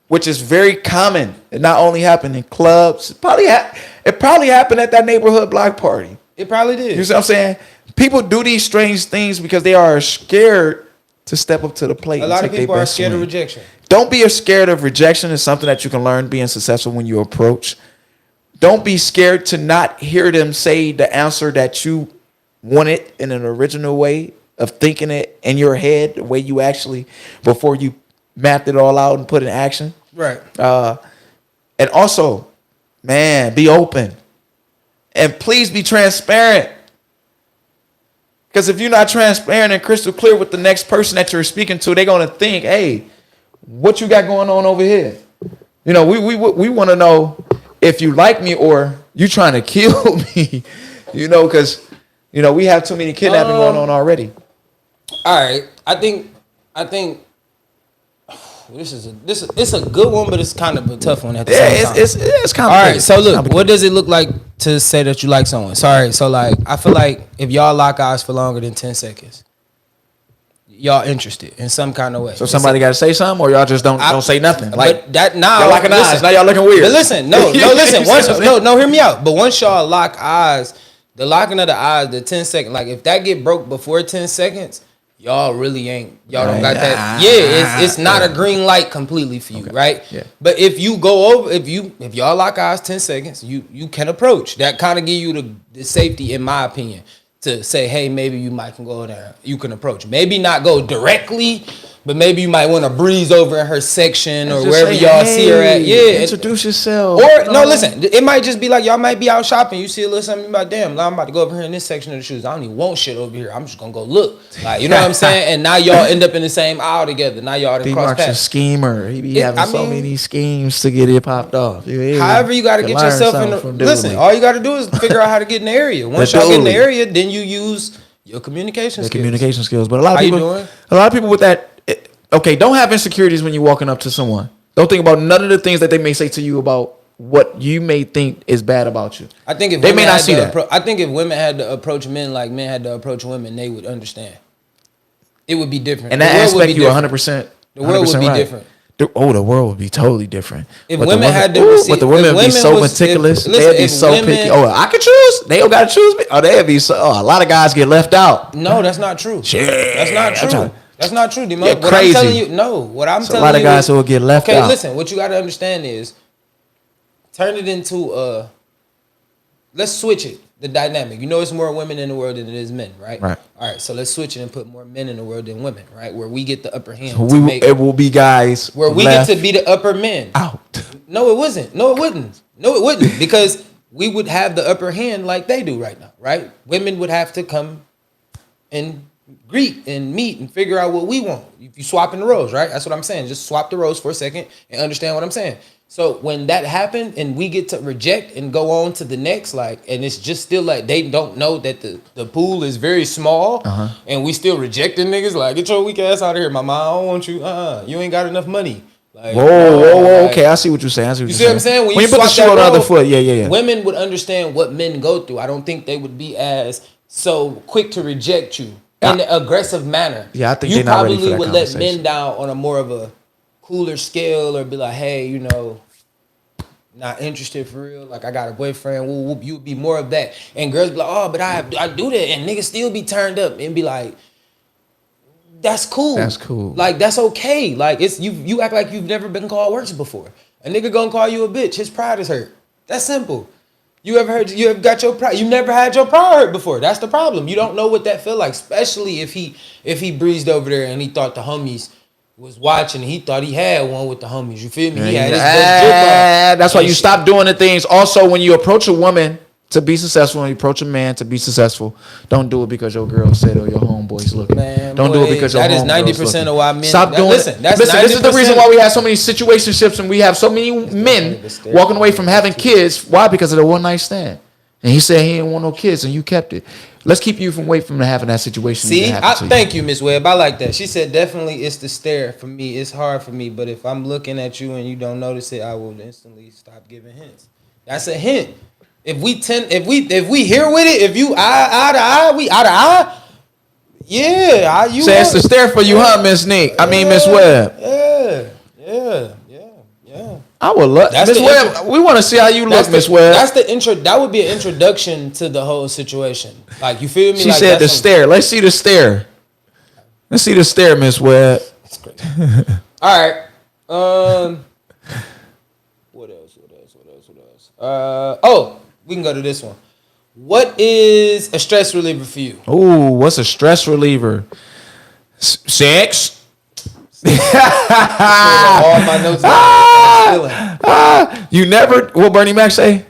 Which is very common. It not only happened in clubs. It probably happened at that neighborhood block party. It probably did. You see what I'm saying? People do these strange things because they are scared to step up to the plate. A lot of people are scared of rejection. Don't be scared of rejection. It's something that you can learn being successful when you approach. Don't be scared to not hear them say the answer that you wanted in an original way of thinking it in your head, the way you actually, before you mapped it all out and put in action. Right. And also, man, be open. And please be transparent. Because if you're not transparent and crystal clear with the next person that you're speaking to, they're going to think, hey, what you got going on over here? We want to know if you like me or you trying to kill me, because, we have too many kidnapping going on already. All right. I think it's a good one, but it's kind of a tough one at the same time. It's complicated. All right, so look, what does it look like to say that you like someone? Sorry, so I feel like if y'all lock eyes for longer than 10 seconds, y'all interested in some kind of way. So somebody got to say something, or y'all just don't say nothing. Like that now, y'all locking eyes. Now y'all looking weird. But listen, listen. Hear me out. But once y'all lock eyes, the locking of the eyes, the 10 seconds, like if that get broke before 10 seconds. Y'all really ain't. Y'all don't got that. Yeah, it's not a green light completely for you, right? Yeah. But if you go over, if y'all lock eyes 10 seconds, you can approach. That kind of give you the safety, in my opinion, to say, hey, maybe you might can go there. You can approach. Maybe not go directly, But maybe you might want to breeze over in her section or Just wherever say, y'all see her at. Yeah. Introduce yourself. Or no, listen. It might just be like y'all might be out shopping. You see a little something about damn. I'm about to go over here in this section of the shoes. I don't even want shit over here. I'm just gonna go look. Like you know what I'm saying. And now y'all end up in the same aisle together. Now y'all done cross Dmarks a paths. schemer. He be having so many schemes to get it popped off. However, you got to get yourself in the. Listen, all you got to do is figure out how to get in the area. Once y'all get in the area, then you use your communication skills. But a lot of people with that. Okay, don't have insecurities when you're walking up to someone. Don't think about none of the things that they may say to you about what you may think is bad about you. I think if they may not see that. I think if women had to approach men like men had to approach women, they would understand. It would be different. And that aspect, you 100%. The world would be different. The world would be totally different. If women had to receive, but the women would be so meticulous. They'd be so picky. Oh, I could choose. They don't gotta choose me. Oh, they'd be so. Oh, a lot of guys get left out. No, that's not true. Shit. That's not true. That's not true, Dmarks. You're what crazy. I'm telling you, no. What I'm telling you, a lot of guys who will get left out. Okay, listen. What you got to understand is, turn it into let's switch it. The dynamic. You know, it's more women in the world than it is men, right? Right. All right. So let's switch it and put more men in the world than women, right? Where we get the upper hand. It will be guys where we get to be the upper men. Out. No, it wasn't. No, it wouldn't. No, it wouldn't. Because we would have the upper hand like they do right now, right? Women would have to come and greet and meet and figure out what we want. If you swapping the roles, right? That's what I'm saying. Just swap the roles for a second and understand what I'm saying. So when that happened and we get to reject and go on to the next, like, and it's just still like they don't know that the pool is very small, and we still rejecting niggas. Like, get your weak ass out of here, mama. I don't want you. You ain't got enough money. Like, whoa. Like, okay, I see what you're saying. You see what I'm saying? When you put the shoe on the other foot, yeah. Women would understand what men go through. I don't think they would be as so quick to reject you in an aggressive manner. Yeah, I think you they're not ready for probably that would let conversation. men down on a more of a cooler scale, or be like, hey, you know, not interested for real. Like, I got a boyfriend. Whoop. You would be more of that. And girls be like, oh, but I do that. And niggas still be turned up and be like, that's cool. That's cool. Like, that's okay. Like, it's you act like you've never been called worse before. A nigga gonna call you a bitch. His pride is hurt. That's simple. You ever got your pride? You never had your pride hurt before. That's the problem. You don't know what that feel like, especially if he breezed over there and he thought the homies was watching. He thought he had one with the homies. You feel me? He had his best drip on. That's why you stop doing the things. Also, when you approach a woman to be successful and you approach a man to be successful, don't do it because your girl said or your homeboy's looking. Man, don't do it because your homeboy's looking. That is 90% of why men. Stop doing listen, it. That's listen, this is the 90%. reason why we have so many situationships and we have so many men walking away from having kids. Why? Because of the one night stand. And he said he didn't want no kids and you kept it. Let's keep you from having that situation. See, thank you, Miss Webb. I like that. She said definitely it's the stare for me. It's hard for me, but if I'm looking at you and you don't notice it, I will instantly stop giving hints. That's a hint. If we here with it, if you eye to eye, we eye to eye. Yeah, you. Say it's the stare for you, huh, Miss Nick? I mean, Miss Webb. Yeah. I would love Miss Webb. We want to see how you look, Miss Webb. That's the intro. That would be an introduction to the whole situation. Like, you feel me? She like, said the stare. Let's see the stare. Let's see the stare, Miss Webb. That's crazy. All right. What else? We can go to this one. What is a stress reliever for you? Ooh, what's a stress reliever? Sex. All my notes. You never. What Bernie Mac say?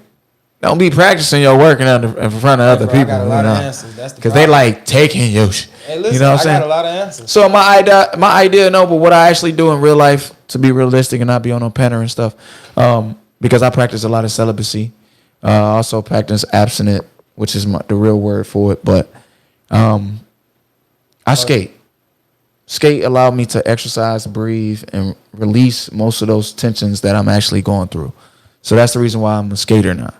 Don't be practicing your work in front of other people. I got a lot of answers. That's because they like taking your shit. Hey, listen, you know what I'm saying? I got a lot of answers. So my idea, no, but what I actually do in real life to be realistic and not be on no penner and stuff, because I practice a lot of celibacy. I also practice abstinent, which is the real word for it. But I skate. Skate allowed me to exercise, breathe, and release most of those tensions that I'm actually going through. So that's the reason why I'm a skater now.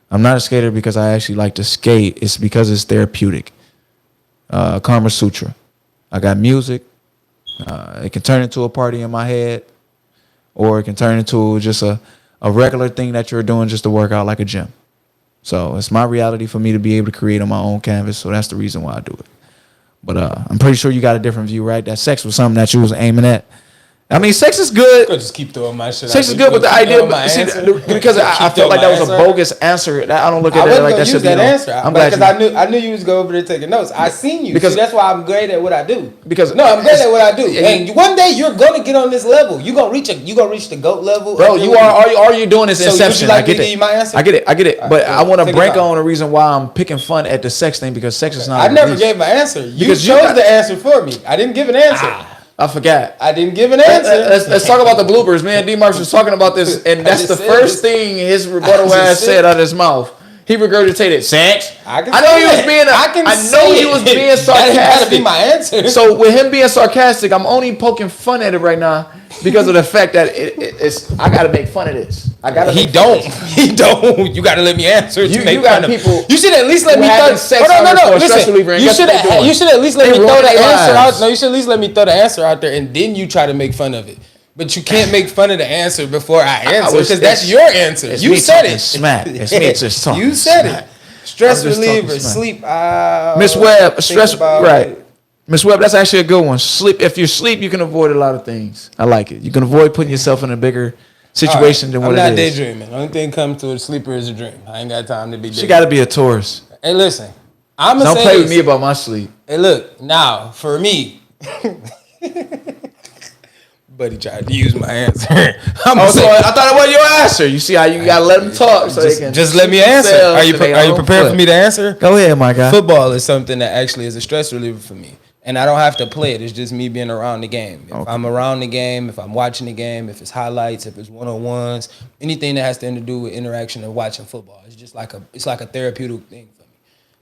I'm not a skater because I actually like to skate. It's because it's therapeutic. Karma Sutra. I got music. It can turn into a party in my head, or it can turn into just a regular thing that you're doing just to work out like a gym. So it's my reality for me to be able to create on my own canvas. So that's the reason why I do it. But I'm pretty sure you got a different view, right? That sex was something that you was aiming at. I mean, sex is good. Could just keep throwing my shit. Sex out is there. good, but the Keep idea throwing my see, answer. because I Keep felt like that was a throwing my bogus answer. I don't look I at it wasn't like gonna that. use Should be that answer. I'm glad Because I knew you was going over there taking notes. I seen you. Because- See, that's why I'm great at what I do. Because- no, I'm great at what I do. Yeah, And one day you're gonna get on this level. You gonna reach the GOAT level. Bro, you are you doing this So would inception? you like I get me to give you my answer? I get it. But Alright, I want to take break your time. on the reason why I'm picking fun at the sex thing because sex is not. I never released. gave my answer. You Because you chose got- the answer for me. I didn't give an answer. I forgot. I didn't give an answer. Let's talk about the bloopers. Me and Dmarks was talking about this, and that's the just said first this. thing his rebuttal just ass said said out of his mouth. He regurgitated sex. I can know say he was that. being. I know he was being sarcastic. That gotta be my answer. So with him being sarcastic, I'm only poking fun at it right now because of the fact that it's. I gotta make fun of this. I gotta. He make fun of don't. this. He don't. You gotta let me answer. You make got fun of. people You should at least let who me having throw. sex Hold on, under for no. a stress Listen. reliever, and You guess should. what they doing? You should at least let They me throw ruining the their answer lives. out. No, you should at least let me throw the answer out there, and then you try to make fun of it. But you can't make fun of the answer before I answer was- because that's your answer. it's You me said talking it. smack. It's me just talking You said smack. it. Stress I'm just talking reliever, smack. sleep. Miss Webb, think stress about right. it. Miss Webb, that's actually a good one. Sleep. If you sleep, you can avoid a lot of things. I like it. You can avoid putting yourself in a bigger situation than I'm what not it is. daydreaming. Only thing comes to a sleeper is a dream. I ain't got time to be daydreaming. She got to be a Taurus. Hey, listen. I'm gonna Don't say play this. with me about my sleep. Hey, look. Now, for me, buddy tried to use my answer. I'm Oh, gonna so say, I thought it was your answer. You see how you got to let them talk so they can just let me answer. Are you prepared for me to answer? Go ahead, my guy. Football is something that actually is a stress reliever for me. And I don't have to play it. It's just me being around the game. If I'm around the game, if I'm watching the game, if it's highlights, if it's one-on-ones, anything that has to do with interaction and watching football. It's just like a therapeutic thing for me.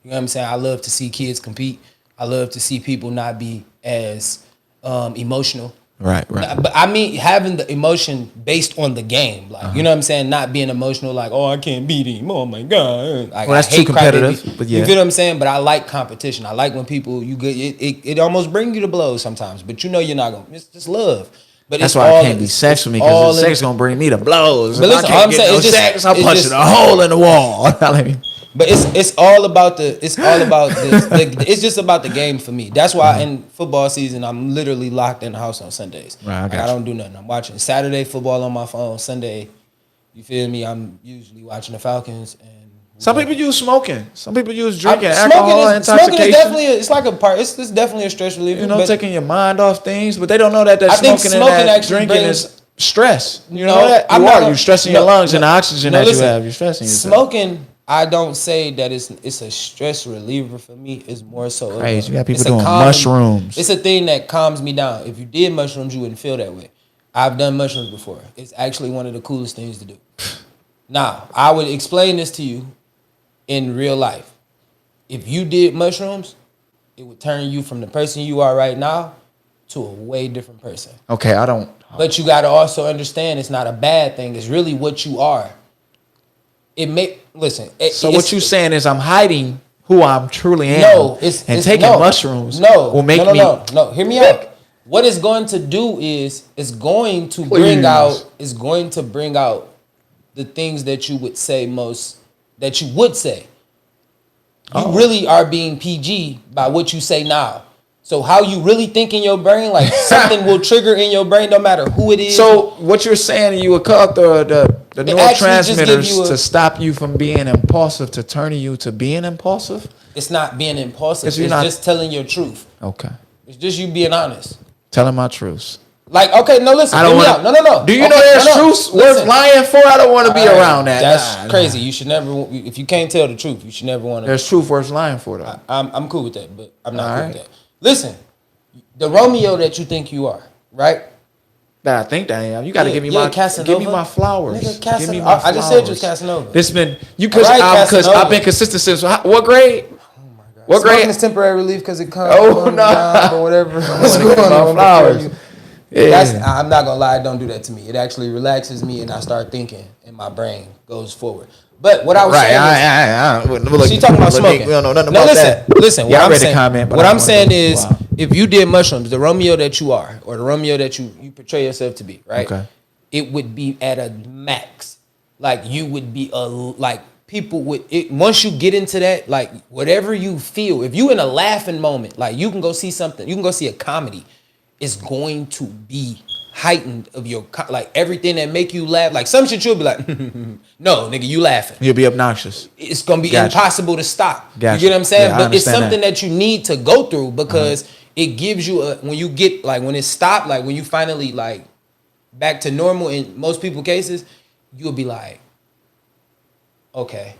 You know what I'm saying? I love to see kids compete. I love to see people not be as emotional. Right. But I mean having the emotion based on the game. Like, you know what I'm saying? Not being emotional like, oh, I can't beat him. Oh my God. Like, Well, that's I hate too competitive, crybaby. but yeah. You feel what I'm saying? But I like competition. I like when people it almost brings you to blows sometimes. But you know you're not gonna it's just love. But That's it's why all- it can't be sex for me all because in- sex gonna bring me to blows. But If I listen, can't all I'm get saying no is just- sex, I'm it's punching just- a hole in the wall. But it's all about it's just about the game for me. That's why in football season I'm literally locked in the house on Sundays. Right, I Like, got I you. don't do nothing. I'm watching Saturday football on my phone. Sunday, you feel me? I'm usually watching the Falcons and Some people use smoking. Some people use drinking, Smoking alcohol, is intoxication. definitely it's like a part. It's definitely a stress reliever. You know, but taking your mind off things, but they don't know that I think smoking and smoking that actually drinking brings- is stress. You No, know that? I'm You not are. gonna- You're stressing no, your lungs and the no. oxygen No, that listen, you have. You're stressing yourself. Smoking, I don't say that it's a stress reliever for me. It's more so of Crazy. You got people it's a doing mushrooms. It's a thing that calms me down. If you did mushrooms, you wouldn't feel that way. I've done mushrooms before. It's actually one of the coolest things to do. Now, I would explain this to you in real life. If you did mushrooms, it would turn you from the person you are right now to a way different person. Okay, I don't. But you got to also understand it's not a bad thing. It's really what you are. So what you saying is I'm hiding who I'm truly am. No, taking mushrooms. No, will make me. No. Hear me out. What it's going to do is it's going to bring out the things that you would say most that you would say. You really are being PG by what you say now. So how you really think in your brain, like something will trigger in your brain no matter who it is. So what you're saying, you would cut the It actually just give neurotransmitters you to stop you from being impulsive, to turning you to being impulsive. It's not being impulsive. Because you're It's not- just telling your truth. Okay, It's just you being honest. telling my truths. Like, okay, no, listen. I don't hear me want. out. No. Do you Okay, know there's no. truths worth Listen. lying for? I don't want to be All right, around that. That's Nah, crazy. You should never. If you can't tell the truth, you should never want to. There's truth worth lying for, though. I'm cool with that, but I'm not All cool right. with that. Listen, the Romeo that you think you are, right? That I think that I am. You got to Yeah, give me you're my a Casanova. give me my flowers. Nigga, Give me Casanova. my I just said you was flowers. Casanova. This been you All right, because Casanova. I've been consistent since what grade? What Smoking grade? is temporary relief because it comes. Oh, from no. time or whatever. What's wanna give going my on? flowers. before you- Yeah. I'm not gonna lie. Don't do that to me. It actually relaxes me, and I start thinking, and my brain goes forward. But what I was saying is, she talking about smoking. We don't know nothing No, about listen, that. listen. Yeah, What I I'm read the saying, comment, but what I I'm don't saying wanna go- is, wow. if you did mushrooms, the Romeo that you are, or the Romeo that you portray yourself to be, right? Okay. It would be at a max. Like you would be people would it once you get into that, like whatever you feel, if you in a laughing moment, like you can go see something, you can go see a comedy, it's going to be heightened of your like everything that make you laugh. Like some shit you'll be like, no, nigga, you laughing. You'll be obnoxious. It's gonna be Gotcha. impossible to stop. Gotcha. You get what I'm saying? Yeah, I but it's understand something that you need to go through because it gives you when you get like when it stopped, like when you finally like back to normal in most people cases, you'll be like, okay,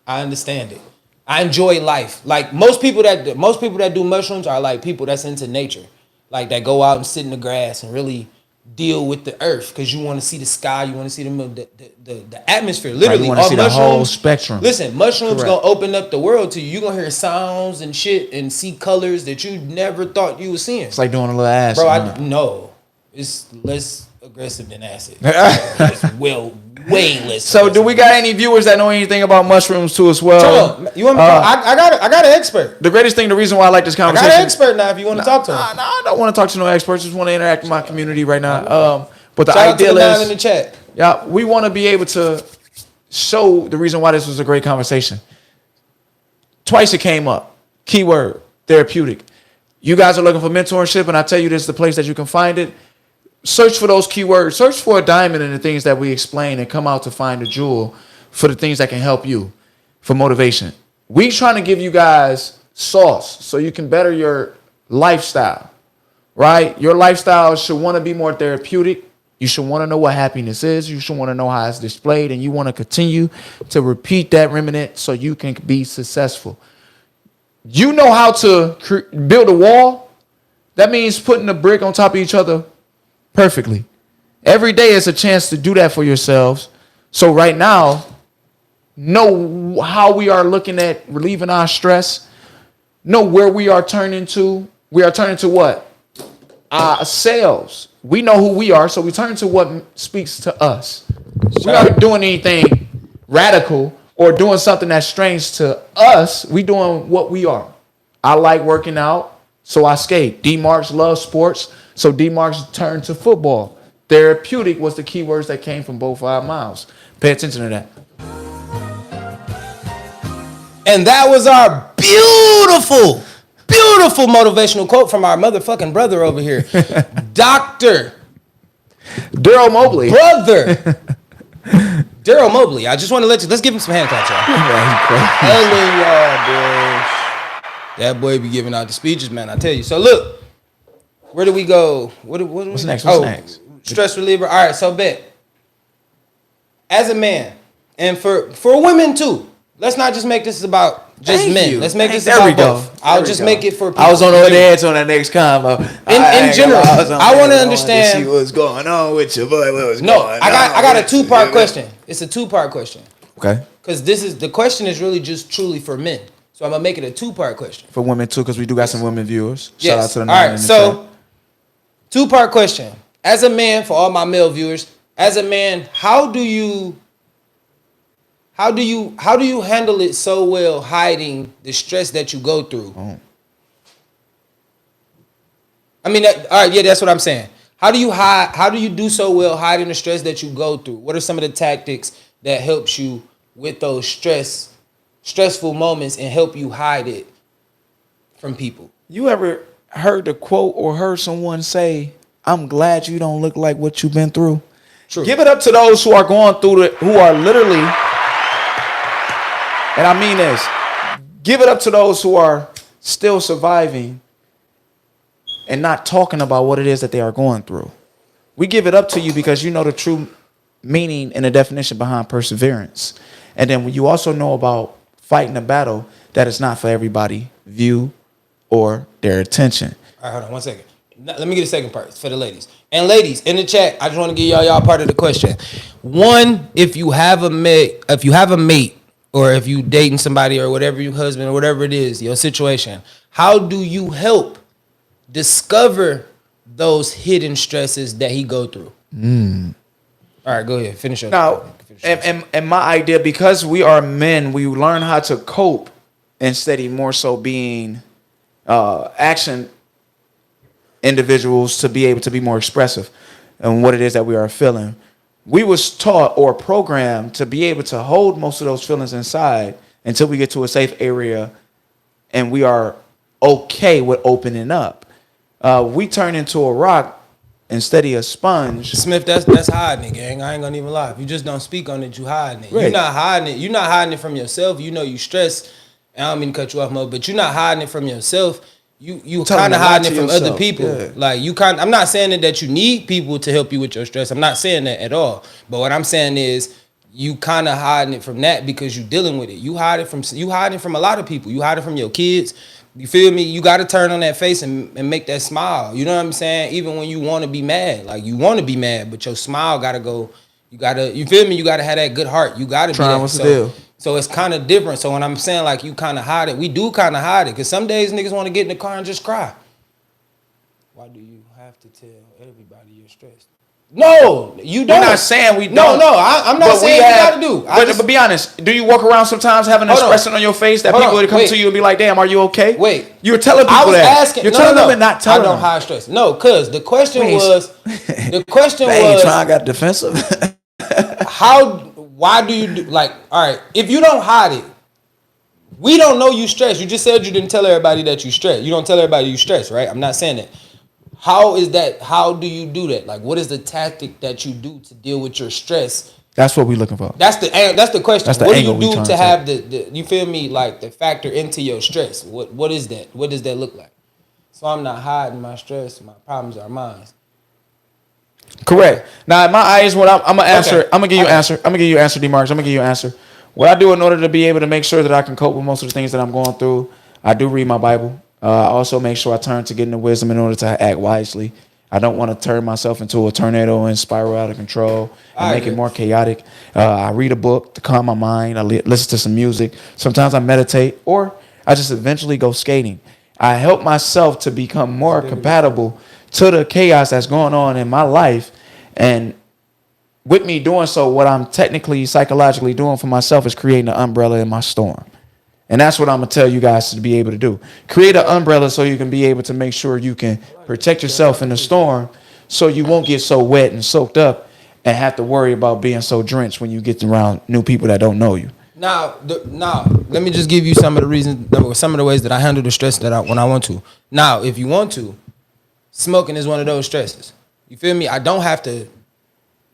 I understand it. I enjoy life. Like most people that do mushrooms are like people that's into nature, like that go out and sit in the grass and really deal with the earth because you want to see the sky, you want to see the atmosphere. Literally, you want to all see the mushrooms, whole spectrum. Listen, mushrooms Correct. gonna open up the world to you. You gonna hear sounds and shit and see colors that you never thought you were seeing. It's like doing a little acid. Bro, huh? no, it's less aggressive than acid. It's way less. So, do we got any viewers that know anything about mushrooms too as well? Turn up. You want me? I got an expert. The greatest thing, the reason why I like this I conversation. got an expert now. If you want to talk to him, No, I don't want to talk to no experts. Just want to interact with my community right now. But the shout out to the ideal man in is, the chat. yeah, we want to be able to show the reason why this was a great conversation. Twice it came up. Keyword, therapeutic. You guys are looking for mentorship, and I tell you this is the place that you can find it. Search for those keywords. Search for a diamond in the things that we explain and come out to find a jewel for the things that can help you for motivation. We trying to give you guys sauce so you can better your lifestyle, right? Your lifestyle should want to be more therapeutic. You should want to know what happiness is. You should want to know how it's displayed, and you want to continue to repeat that remnant so you can be successful. You know how to build a wall. That means putting a brick on top of each other perfectly. Every day is a chance to do that for yourselves. So right now, know how we are looking at relieving our stress. Know where we are turning to. We are turning to what? Ourselves. We know who we are, so we turn to what speaks to us. We aren't doing anything radical or doing something that's strange to us. We doing what we are. I like working out, so I skate. Dmarks loves sports, so Dmarks turned to football. Therapeutic was the key words that came from both our mouths. Pay attention to that. And that was our beautiful motivational quote from our motherfucking brother over here, Dr. Daryl Mobley. Brother Daryl Mobley. I just want to let's give him some hand claps, y'all. Telling y'all, boy, that boy be giving out the speeches, man. I tell you. So look, where do we go? What's next? What's next? Stress reliever. All right, so bet. As a man, and for women too. Let's not just make this about just men. Let's make this about both. I'll just make it for people. I was on the other edge on that next combo. In general, I want to understand. See what's going on with your boy. I got a two-part question. It's a two-part question. Okay. Because the question is really just truly for men. So I'm gonna make it a two-part question. For women too, because we do got some women viewers. Yes. Shout out to the all right. So two-part question. As a man, for all my male viewers, as a man, how do you handle it so well, hiding the stress that you go through? Oh. I mean, all right, yeah, that's what I'm saying. How do you do so well hiding the stress that you go through? What are some of the tactics that helps you with those stressful moments and help you hide it from people? You ever heard the quote or heard someone say, "I'm glad you don't look like what you've been through"? True. Give it up to those who are going through who are literally, and I mean this, give it up to those who are still surviving and not talking about what it is that they are going through. We give it up to you because you know the true meaning and the definition behind perseverance. And then you also know about fighting a battle that is not for everybody view or their attention. All right, hold on 1 second. Let me get a second part for the ladies. And ladies, in the chat, I just want to give y'all part of the question. One, if you have a mate, or if you dating somebody or whatever, your husband or whatever it is, your situation, how do you help discover those hidden stresses that he go through? All right, go ahead. Finish up. Now, and my idea, because we are men, we learn how to cope instead of more so being action individuals to be able to be more expressive in what it is that we are feeling. We was taught or programmed to be able to hold most of those feelings inside until we get to a safe area and we are okay with opening up. We turn into a rock and steady a sponge. Smith, that's hiding it, gang. I ain't gonna even lie. If you just don't speak on it, you hiding it. Right. You're not hiding it. You're not hiding it from yourself. You know you stressed. And I don't mean to cut you off, Mo, but you're not hiding it from yourself. You kind of hiding it from other people. Yeah. Like I'm not saying that you need people to help you with your stress. I'm not saying that at all. But what I'm saying is you kind of hiding it from that because you dealing with it. You hiding from a lot of people. You hiding from your kids. You feel me? You got to turn on that face and make that smile. You know what I'm saying? Even when you want to be mad, like you want to be mad, but your smile got to go. You feel me? You got to have that good heart. You got to be that. What's the deal? So it's kind of different. So when I'm saying like you kind of hide it, we do kind of hide it. Because some days niggas want to get in the car and just cry. Why do you have to tell everybody you're stressed? No, you don't. We're not saying we don't. No, I'm not saying you got to do. But be honest, do you walk around sometimes having an expression on your face that people would come to you and be like, damn, are you okay? Wait. You're telling people I was that. asking. You're telling them and not telling them. I don't hide stress. No, because the question was, Dang, Tron got defensive. why do you do, like, all right, if you don't hide it, we don't know you stressed. You just said you didn't tell everybody that you stressed. You don't tell everybody you stressed, right? I'm not saying that. How is that? How do you do that? Like, what is the tactic that you do to deal with your stress? That's what we're looking for. That's the question. That's the what do angle you we do trying to to have the you feel me, like the factor into your stress? What is that? What does that look like? So I'm not hiding my stress. My problems are mine. Correct. Now, in my eyes, what I'm gonna answer, Okay. I'm gonna give you an answer. I'm gonna give you an answer, Dmarks. I'm gonna give you an answer. What I do in order to be able to make sure that I can cope with most of the things that I'm going through, I do read my Bible. I also make sure I turn to getting the wisdom in order to act wisely. I don't want to turn myself into a tornado and spiral out of control and make it more chaotic. I read a book to calm my mind. I listen to some music. Sometimes I meditate, or I just eventually go skating. I help myself to become more compatible to the chaos that's going on in my life. And with me doing so, what I'm technically psychologically doing for myself is creating an umbrella in my storm. And that's what I'm going to tell you guys to be able to do. Create an umbrella so you can be able to make sure you can protect yourself in the storm so you won't get so wet and soaked up and have to worry about being so drenched when you get around new people that don't know you. Now, let me just give you some of the reasons, some of the ways that I handle the stress when I want to. Now, if you want to, smoking is one of those stresses. You feel me? I don't have to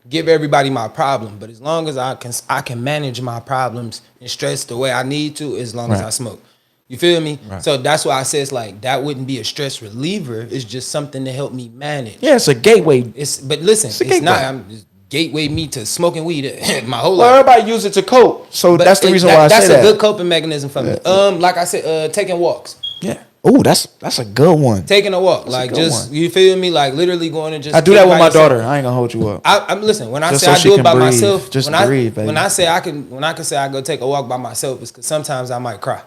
give everybody my problem, but as long as I can manage my problems and stress the way I need to, as long as I smoke. You feel me? Right. So that's why I say it's like that wouldn't be a stress reliever. It's just something to help me manage. Yeah, it's a gateway. But listen, it's not. It's gateway me to smoking weed my whole life. Well, everybody use it to cope, so that's the reason why I say that. That's a good coping mechanism for me. Like I said, taking walks. Yeah. Oh, that's a good one. Taking a walk, like just you feel me, like literally going and just. I do that with my daughter. I ain't gonna hold you up. I'm listen. When I say I do it by myself, when I say I go take a walk by myself, it's because sometimes I might cry.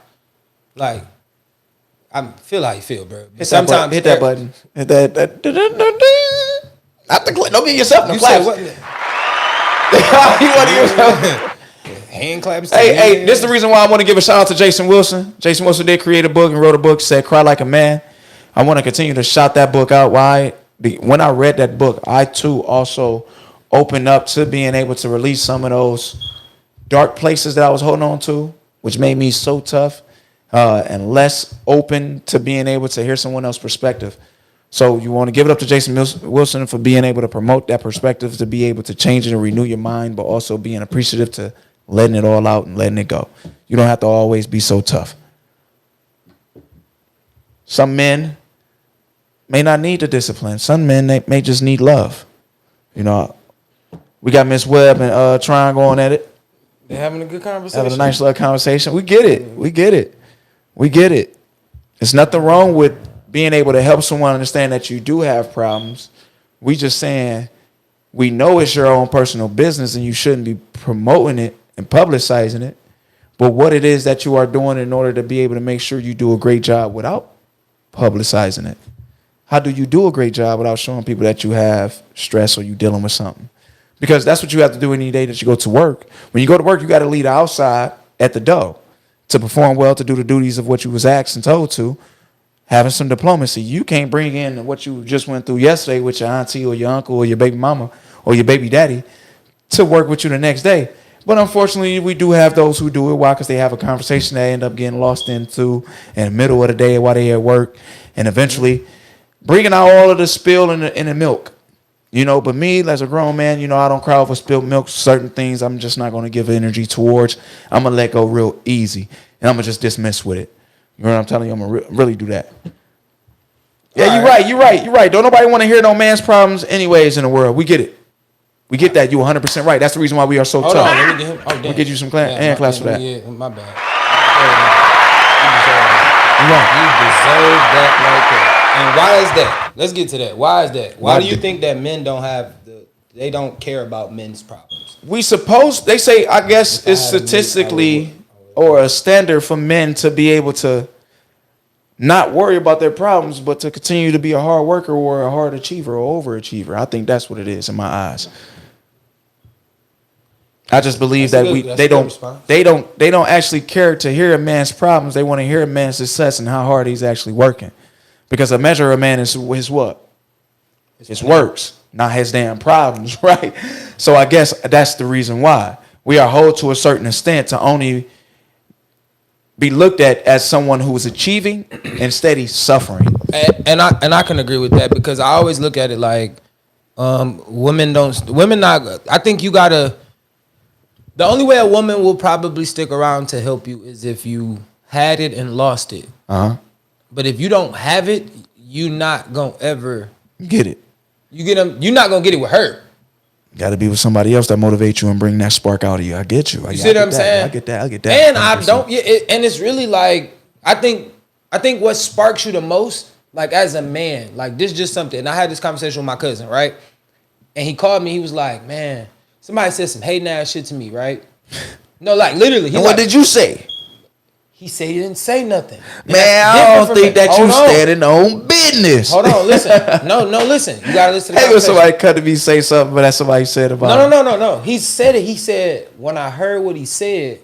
Like I feel how you feel, bro. Sometimes hit that button. Hit that. Not the clip. Don't get yourself in the claps. You want to yourself. Hand claps. Hey, this is the reason why I want to give a shout out to Jason Wilson. Jason Wilson did create a book and wrote a book, said Cry Like a Man. I want to continue to shout that book out. Why? When I read that book, I too also opened up to being able to release some of those dark places that I was holding on to, which made me so tough and less open to being able to hear someone else's perspective. So you want to give it up to Jason Wilson for being able to promote that perspective, to be able to change it and renew your mind, but also being appreciative to letting it all out and letting it go. You don't have to always be so tough. Some men may not need the discipline. Some men, they may just need love. You know, we got Miss Webb and Tron going at it. They're having a good conversation. Having a nice little conversation. We get it. We get it. We get it. There's nothing wrong with being able to help someone understand that you do have problems. We just saying we know it's your own personal business and you shouldn't be promoting it and publicizing it. But what it is that you are doing in order to be able to make sure you do a great job without publicizing it. How do you do a great job without showing people that you have stress or you dealing with something? Because that's what you have to do any day that you go to work. When you go to work, you got to lead outside at the door to perform well, to do the duties of what you was asked and told to. Having some diplomacy. You can't bring in what you just went through yesterday with your auntie or your uncle or your baby mama or your baby daddy to work with you the next day. But unfortunately, we do have those who do it. Why? Because they have a conversation they end up getting lost into in the middle of the day while they at work, and eventually bringing out all of the spill in the milk. You know, but me as a grown man, you know, I don't cry over spilled milk. Certain things I'm just not going to give energy towards. I'm going to let go real easy. And I'm going to just dismiss with it. You know what I'm telling you? I'm going to really do that. Yeah, you're right. Don't nobody want to hear no man's problems anyways in the world. We get it. We get that. You 100% right. That's the reason why we are so tough. Hold on, let me get him. Oh, damn. We'll get you some claps for that. Yeah, my bad. You're You deserve that right there. And why is that? Let's get to that. Why is that? Why do you think that men don't have they don't care about men's problems? They say, I guess it's statistically or a standard for men to be able to not worry about their problems, but to continue to be a hard worker or a hard achiever or overachiever. I think that's what it is in my eyes. I just believe that they don't actually care to hear a man's problems. They want to hear a man's success and how hard he's actually working. Because a measure of a man is his what? His works, not his damn problems, right? So I guess that's the reason why we are held to a certain extent to only be looked at as someone who is achieving instead he's suffering. And I can agree with that because I always look at it like women not. I think you gotta. The only way a woman will probably stick around to help you is if you had it and lost it. But if you don't have it, you not gonna ever get it. You get them. You're not gonna get it with her. Got to be with somebody else that motivates you and bring that spark out of you. I get you. You see what I'm saying? I get that. And 100%. I don't. And it's really like I think what sparks you the most, like as a man, like this is just something. And I had this conversation with my cousin, right? And he called me. He was like, "Man, somebody said some hating ass shit to me, right?" No, like literally. And what did you say? He said he didn't say nothing. And man, I don't think that you standing on business. Hold on, listen. No, listen. You gotta listen to the conversation. Somebody cut to me say something, but that's somebody said about No. He said it. He said when I heard what he said,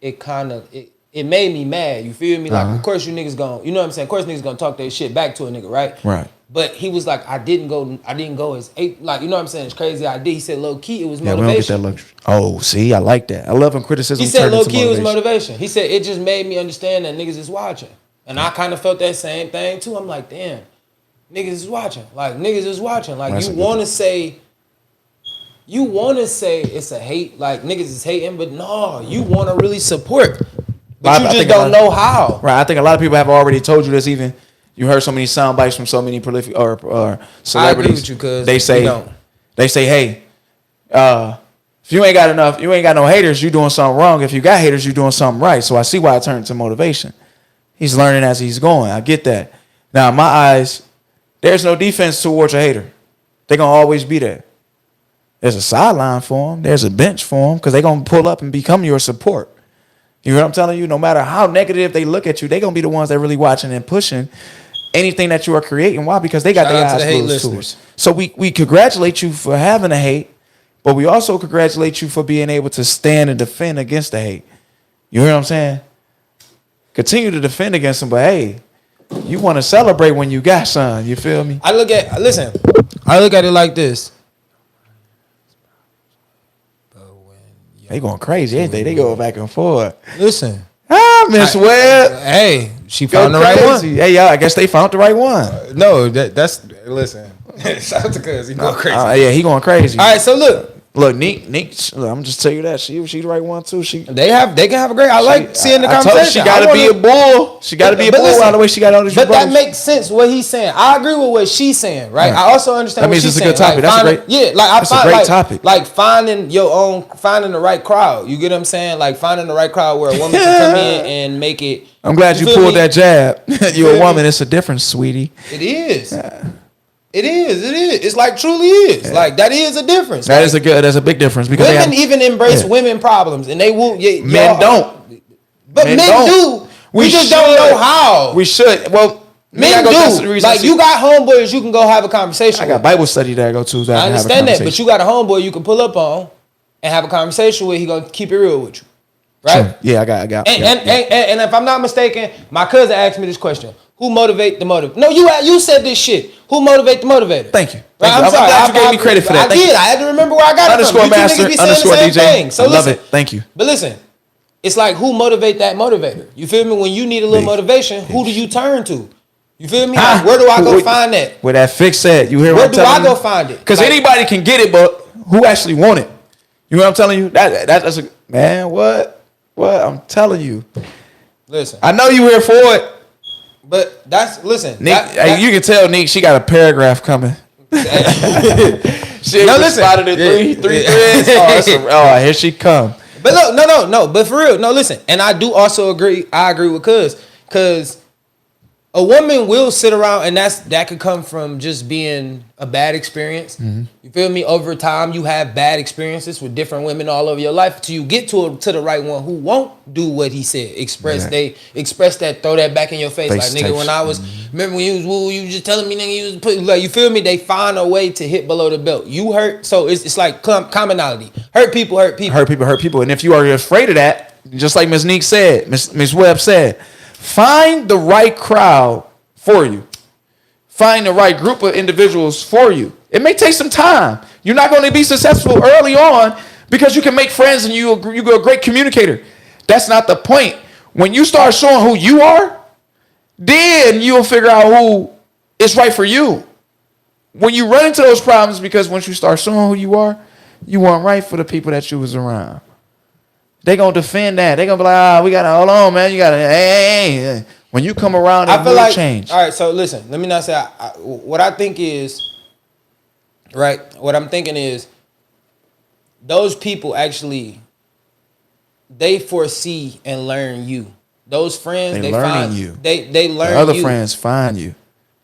it kind of it made me mad. You feel me? Like, of course you niggas gonna, you know what I'm saying? Of course niggas gonna talk their shit back to a nigga, right? Right. But he was like, I didn't go as like, you know what I'm saying? It's crazy idea. He said low key it was motivation. We don't get that luxury. Oh, see, I like that. I love when criticism. He said low key it was motivation. He said it just made me understand that niggas is watching. And I kind of felt that same thing too. I'm like, damn, niggas is watching. Like niggas is watching. Like you wanna say it's a hate, like niggas is hating, but no, you wanna really support. But you just don't know how. Right. I think a lot of people have already told you this. Even you heard so many sound bites from so many prolific or celebrities. I agree with you because they say, hey, if you ain't got no haters, you doing something wrong. If you got haters, you doing something right. So I see why it turned to motivation. He's learning as he's going. I get that. Now in my eyes, there's no defense towards a hater. They're gonna always be there. There's a sideline for them. There's a bench for them because they're gonna pull up and become your support. You know what I'm telling you? No matter how negative they look at you, they're going to be the ones that really watching and pushing anything that you are creating. Why? Because they got their eyes closed to it. So we congratulate you for having a hate, but we also congratulate you for being able to stand and defend against the hate. You hear what I'm saying? Continue to defend against them, but hey, you want to celebrate when you got some. You feel me? I look at it like this. They going crazy, ain't they? They go back and forth. Listen. Miss Webb. Hey, she found the right one. Hey, y'all, I guess they found the right one. No, that's listen. Shout out to Cuz. He going crazy. Yeah, he going crazy. All right, so look, Neek, I'm just tell you that she the right one too. They can have a great. I like seeing the conversation. She got to be a bull. She got to be a bull. By the way, she got all these. But that makes sense. What he's saying, I agree with what she's saying. Right. I also understand. That means it's a good topic. That's a great. Yeah, that's a great topic. Like finding the right crowd. You get what I'm saying? Like finding the right crowd where a woman can come in and make it. I'm glad you pulled that jab. You're a woman. It's a difference, sweetie. It is. Yeah. It is. It's like truly is. Yeah. Like that is a difference. That's a big difference because women even embrace women problems and they will. Men don't. But men do. We just don't know how. We should. Well, men do. Like you got homeboys, you can go have a conversation. I got Bible study that I go to. I understand that, but you got a homeboy you can pull up on and have a conversation with. He gonna keep it real with you, right? Sure. Yeah, I got. And if I'm not mistaken, my cousin asked me this question. Who motivate the motivator? No, you said this shit. Who motivate the motivator? Thank you. Right, I'm sorry. glad you gave me credit for that. I did. I had to remember where I got it from. _ master _ DJ. So I love it. Thank you. But listen, it's like who motivate that motivator? You feel me? When you need a little motivation, who do you turn to? You feel me? Huh? Like, where do I go find that? Where that fix at? You hear Where what I'm do telling I you? go find it? Because Like, anybody can get it, but who actually want it? You know what I'm telling you? That's a man. What I'm telling you. listen, I know you here for it, but that's listen. Nick. You can tell Nick. She got a paragraph coming. She No, no, listen. spotted it three threads. Oh, here she come. But look, no. But for real, no. Listen, and I do also agree. I agree with cause a woman will sit around, and that could come from just being a bad experience. Mm-hmm. You feel me? Over time, you have bad experiences with different women all over your life till you get to the right one who won't do what he said. Express that, throw that back in your face. Like, nigga, when I was, remember when you was woo, you was just telling me, nigga, you was putting, like, you feel me? They find a way to hit below the belt. You hurt, so it's like commonality. Hurt people. Hurt people. And if you are afraid of that, just like Ms. Neek said, Ms. Webb said, find the right crowd for you. Find the right group of individuals for you. It may take some time. You're not going to be successful early on because you can make friends and you're a great communicator. That's not the point. When you start showing who you are, then you'll figure out who is right for you. When you run into those problems, because once you start showing who you weren't right for the people that you was around. They gonna defend that. They gonna be like, we gotta hold on, man. You gotta, hey. When you come around, I feel like change. All right, so listen. Let me not say what I think is right. What I'm thinking is those people actually they foresee and learn you. Those friends they learning find you. They learn The other you. friends find you.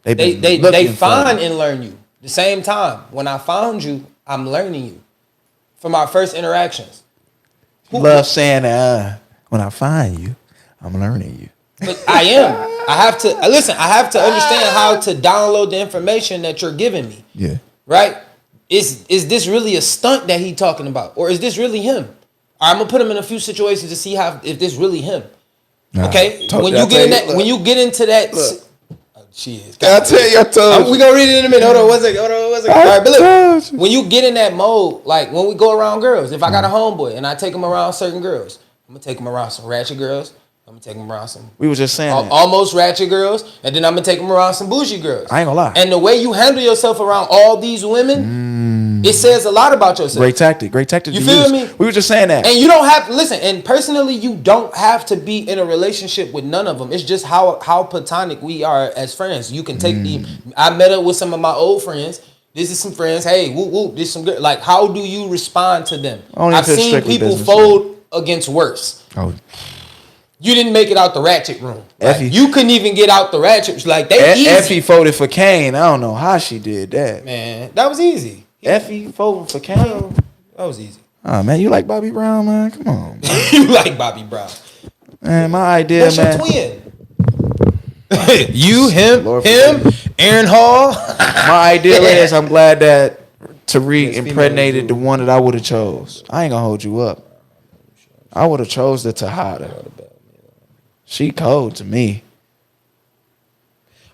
They find and learn you. The same time when I found you, I'm learning you from our first interactions. Love saying when I find you, I'm learning you. But I am. I have to listen. I have to understand how to download the information that you're giving me. Yeah. Right? Is this really a stunt that he talking about, or is this really him? I'm gonna put him in a few situations to see if this really him. Okay. When you get into that. Cheers. I tell you, I told you. We gonna read it in a minute. Hold on, one second. All right, but look, when you get in that mode, like when we go around girls, if I got a homeboy and I take him around certain girls, I'm gonna take him around some ratchet girls. I'm gonna take him around some. We were just saying almost ratchet girls, and then I'm gonna take him around some bougie girls. I ain't gonna lie. And the way you handle yourself around all these women, it says a lot about yourself. Great tactic. You feel me? We were just saying that. And you don't have to listen. And personally, you don't have to be in a relationship with none of them. It's just how platonic we are as friends. You can take I met up with some of my old friends. This is some friends. Hey, whoop whoop. This is some good. Like, how do you respond to them? I've seen people fold against worse. Oh. You didn't make it out the ratchet room. Like, you couldn't even get out the ratchet. Like, they easy. Effie folded for Kane. I don't know how she did that. Man, that was easy. Effie folded for Kane. That was easy. Oh, man, you like Bobby Brown, man? Come on. You like Bobby Brown. Man, my idea, That's man. Your twin. You, him, Aaron Hall. My idea is I'm glad that Tariq impregnated the one that I would have chose. I ain't gonna hold you up. I would have chose the Tejada. She cold to me.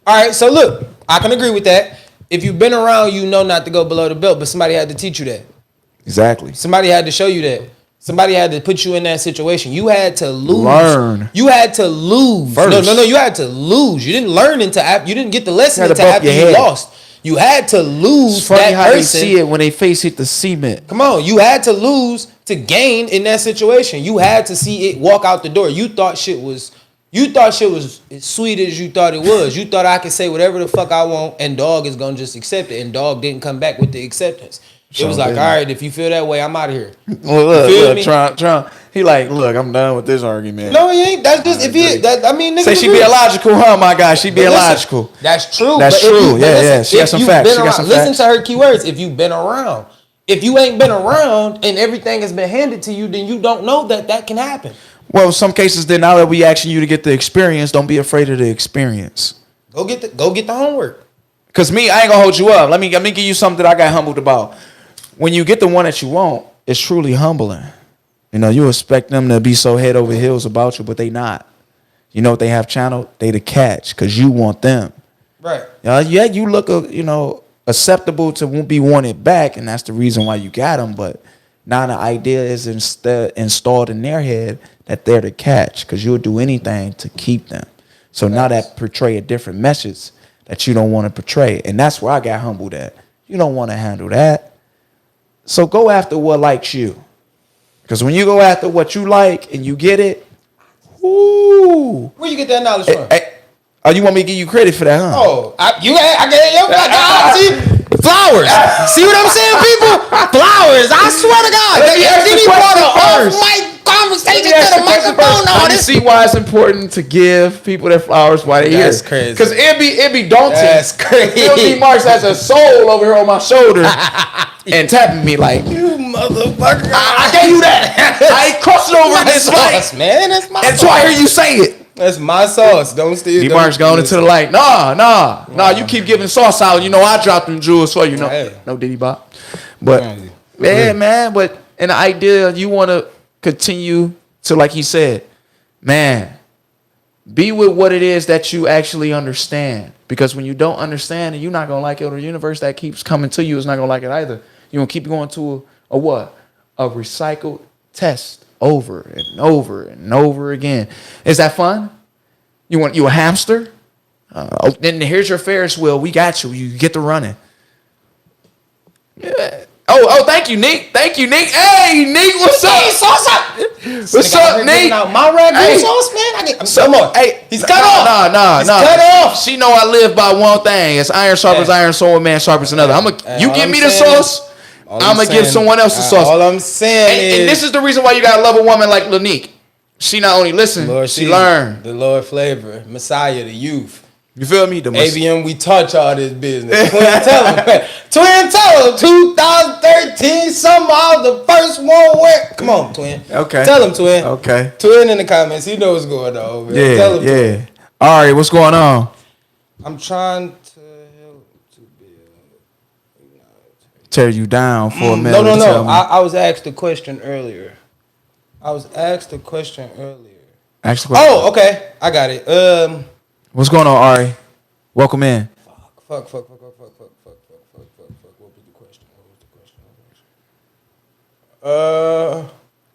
All right, so look, I can agree with that. If you've been around, you know not to go below the belt, but somebody had to teach you that. Exactly. Somebody had to show you that. Somebody had to put you in that situation. You had to lose. Learn. You had to lose. First. No. You had to lose. You didn't learn you didn't get the lesson You until after you lost. You had to lose. It's funny that how person. they see it when they face hit the cement. Come on, you had to lose to gain in that situation. You had to see it walk out the door. You thought shit was as sweet as you thought it was. You thought I could say whatever the fuck I want and dog is gonna just accept it. And dog didn't come back with the acceptance. It was like, all right, if you feel that way, I'm out of here. Well, look, Trump. He like, look, I'm done with this argument. No, he ain't. That's just nigga. Say she be illogical, huh, my guy? She be illogical. That's true. That's true. Yeah. She got some facts. Listen to her keywords. If you've been around. If you ain't been around and everything has been handed to you, then you don't know that can happen. Well, in some cases, then now that we asking you to get the experience, don't be afraid of the experience. Go get the homework. Cause me, I ain't gonna hold you up. Let me give you something that I got humbled about. When you get the one that you want, it's truly humbling. You know, you expect them to be so head over heels about you, but they not. You know what they have channeled? They the catch, cause you want them. Right. Yeah, you look, acceptable to be wanted back, and that's the reason why you got them. But now the idea is installed in their head that they're the catch, cause you'll do anything to keep them. So now that portray a different message that you don't want to portray. And that's where I got humbled at. You don't want to handle that. So go after what likes you. Because when you go after what you like and you get it, ooh. Where you get that knowledge from? Oh, you want me to give you credit for that, huh? Oh, I get see flowers. See what I'm saying, people? Flowers. I swear to God. Let me ask Then the he brought question an first. off-mic conversation Let me to ask the the question microphone. first. All Let me this. see why it's important to give people their flowers while they're here. That's crazy. Because it be daunting. That's crazy. Dmarks has a soul over here on my shoulder and tapping me like, You motherfucker. I gave you that. I ain't crossing over this light man. That's my until I hear you say it. That's my sauce. Don't steal. Dmarks going into the light. Nah. You keep giving sauce out. You know I dropped them jewels for you. No, Hey. no Diddy Bop. But yeah, man. But in the idea, you want to continue to, like he said, man, be with what it is that you actually understand. Because when you don't understand it, you're not gonna like it. Or the universe that keeps coming to you is not gonna like it either. You're gonna keep going to a what? A recycled test over and over and over again. Is that fun? You a hamster? Then here's your Ferris wheel. We got you. You get to running. Yeah. Oh, thank you, Nick. Hey, Nick, what's up? Hey, sauce up. What's up, Nick? My ragu Hey. sauce, man. Some more. Hey, He's cut off. Nah. He's cut off. She know I live by one thing. It's iron sharpens iron, so one man sharpens another. You all give I'm me the saying- sauce, I'm going to give someone else the sauce. All I'm saying And this is the reason why you got to love a woman like Lanique. She not only listen, she learn. The Lord flavor, Messiah, the youth. You feel me? ABM, we taught y'all this business. Twin, tell him. 2013, somehow the first one went. Come on, Twin. Okay. Tell him, Twin. Okay. Twin in the comments. He knows what's going on, man. Yeah, Tell him, yeah. Twin. All right, what's going on? I'm trying to help to build. Tear you down for a minute. No. I was asked a question earlier. Ask the question. Oh, okay. I got it. What's going on, Ari? Welcome in. Fuck. What was the question?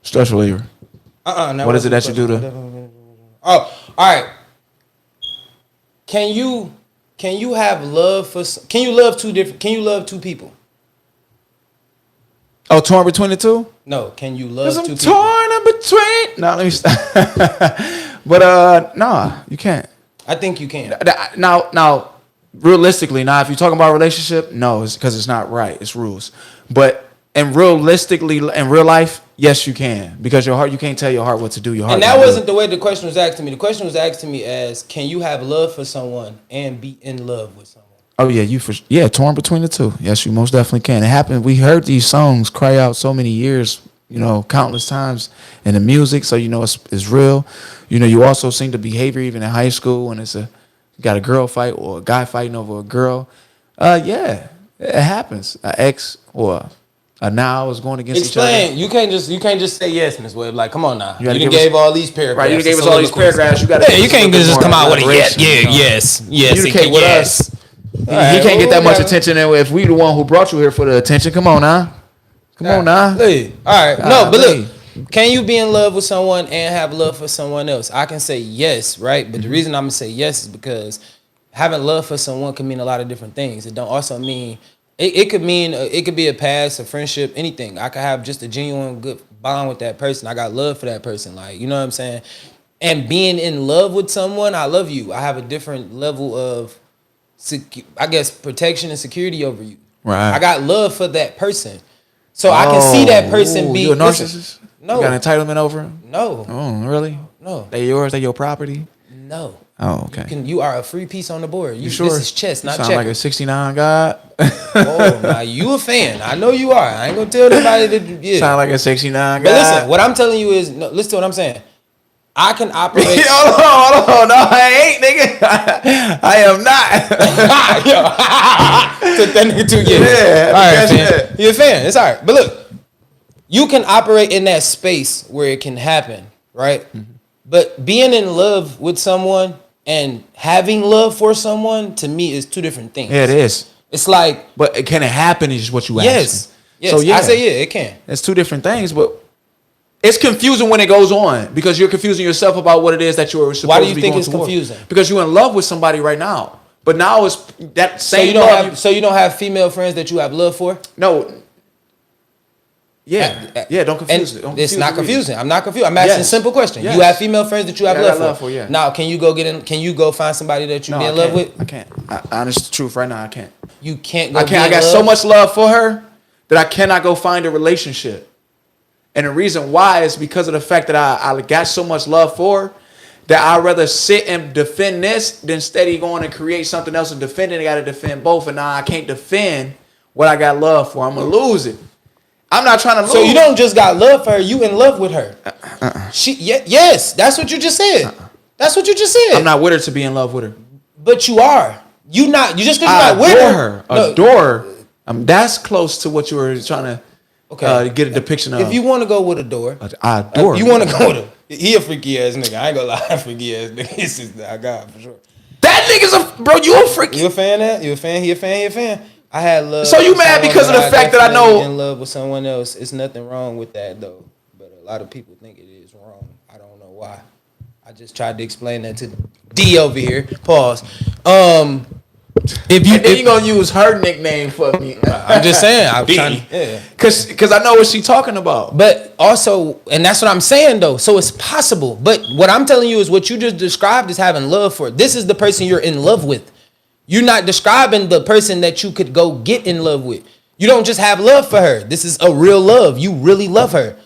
Stress reliever. What is it that you do to? Oh, all right. Can you have love for? Can you love two people? Oh, torn between the two? No. Can you love 'Cause two I'm people? torn in between. No, let me stop. But nah, you can't. I think you can. Now, realistically, now if you're talking about a relationship, no, it's because it's not right. It's rules. But in real life, yes, you can, because your heart, you can't tell your heart what to do. Your heart. And that wasn't the way the question was asked to me. The question was asked to me as, can you have love for someone and be in love with someone? Oh yeah, torn between the two. Yes, you most definitely can. It happened. We heard these songs cry out so many years, countless times in the music. So it's real. You also seen the behavior even in high school when you got a girl fight or a guy fighting over a girl. Yeah, it happens. An ex or a now is going against each other. Explain. You can't just say yes, Miss Webb. Like, come on now. You gotta done give us- gave all these paragraphs. Right, you gave us all these paragraphs. You got to. Yeah, you can't just come out with a yes, yes. Communicate with us. He can't get that much attention if we the one who brought you here for the attention. Come on now. All right. No, but look. Can you be in love with someone and have love for someone else? I can say yes, right? But the reason I'm gonna say yes is because having love for someone can mean a lot of different things. It don't also mean it could mean it could be a past, a friendship, anything. I could have just a genuine good bond with that person. I got love for that person, like, you know what I'm saying? And being in love with someone, I love you. I have a different level of protection and security over you. Right. I got love for that person. So I can see that person be you a narcissist? No. You got an entitlement over him? No. Oh, really? No. They yours? They your property? No. Oh, okay. You are a free piece on the board. You sure? This is chess, not sound checkers. like a 69 god. Oh, now you a fan. I know you are. I ain't gonna tell nobody that. Yeah. Sound like a 69 god. But listen, what I'm telling you is, no, listen to what I'm saying. I can operate. Hold on. No, I ain't, nigga. I am not. Took that nigga 2 years. Yeah. All right, fan. You're a fan. It's all right. But look, you can operate in that space where it can happen, right? Mm-hmm. But being in love with someone and having love for someone, to me, is two different things. Yeah, it is. It's like, but can it happen? Is what you ask. Yes. So yeah, I say yeah, it can. It's two different things, but It's confusing when it goes on because you're confusing yourself about what it is that you're supposed Why do to you be think going it's towards. confusing? Because you're in love with somebody right now. But now it's that So same you don't love. have so you don't have female friends that you have love for? No. Yeah. Don't confuse And it. Don't it's confuse not the reason. confusing. I'm not confused. I'm asking Yes. a simple question. Yes. You have female friends that you have Yeah, I love, got love for. for, yeah. Now, can you go get in? Can you go find somebody that you No, be I in love can't. with? I can't. Honest truth, right now, I can't. You can't go. I can't. Be I in got love? so much love for her that I cannot go find a relationship. And the reason why is because of the fact that I got so much love for her that I'd rather sit and defend this than steady going and create something else and defend it. I got to defend both, and now I can't defend what I got love for. I'm gonna lose it. I'm not trying to lose. So you don't just got love for her. You in love with her. Yes, that's what you just said. That's what you just said. I'm not with her to be in love with her. But you are. You not. You just because I you're not with adore her. her. No. Adore her. That's close to what you were trying to get a depiction of. If you want to go with a door, I adore her. you want to go with him. He a freaky ass nigga. I ain't gonna lie, freaky ass nigga. This is I got for sure. That nigga's bro. You a freak. You a fan of that? You a fan? He a fan? He a fan? I had love. So you for mad someone, because of but the fact that I definitely know- in love with someone else? It's nothing wrong with that though. But a lot of people think it is wrong. I don't know why. I just tried to explain that to D over here. Pause. If you, And then you gonna use her nickname for me. I'm just saying. I'm D. trying. Yeah. Cause I know what she talking about. But also, and that's what I'm saying though. So it's possible. But what I'm telling you is what you just described is having love for. This is the person you're in love with. You're not describing the person that you could go get in love with. You don't just have love for her. This is a real love. You really love her.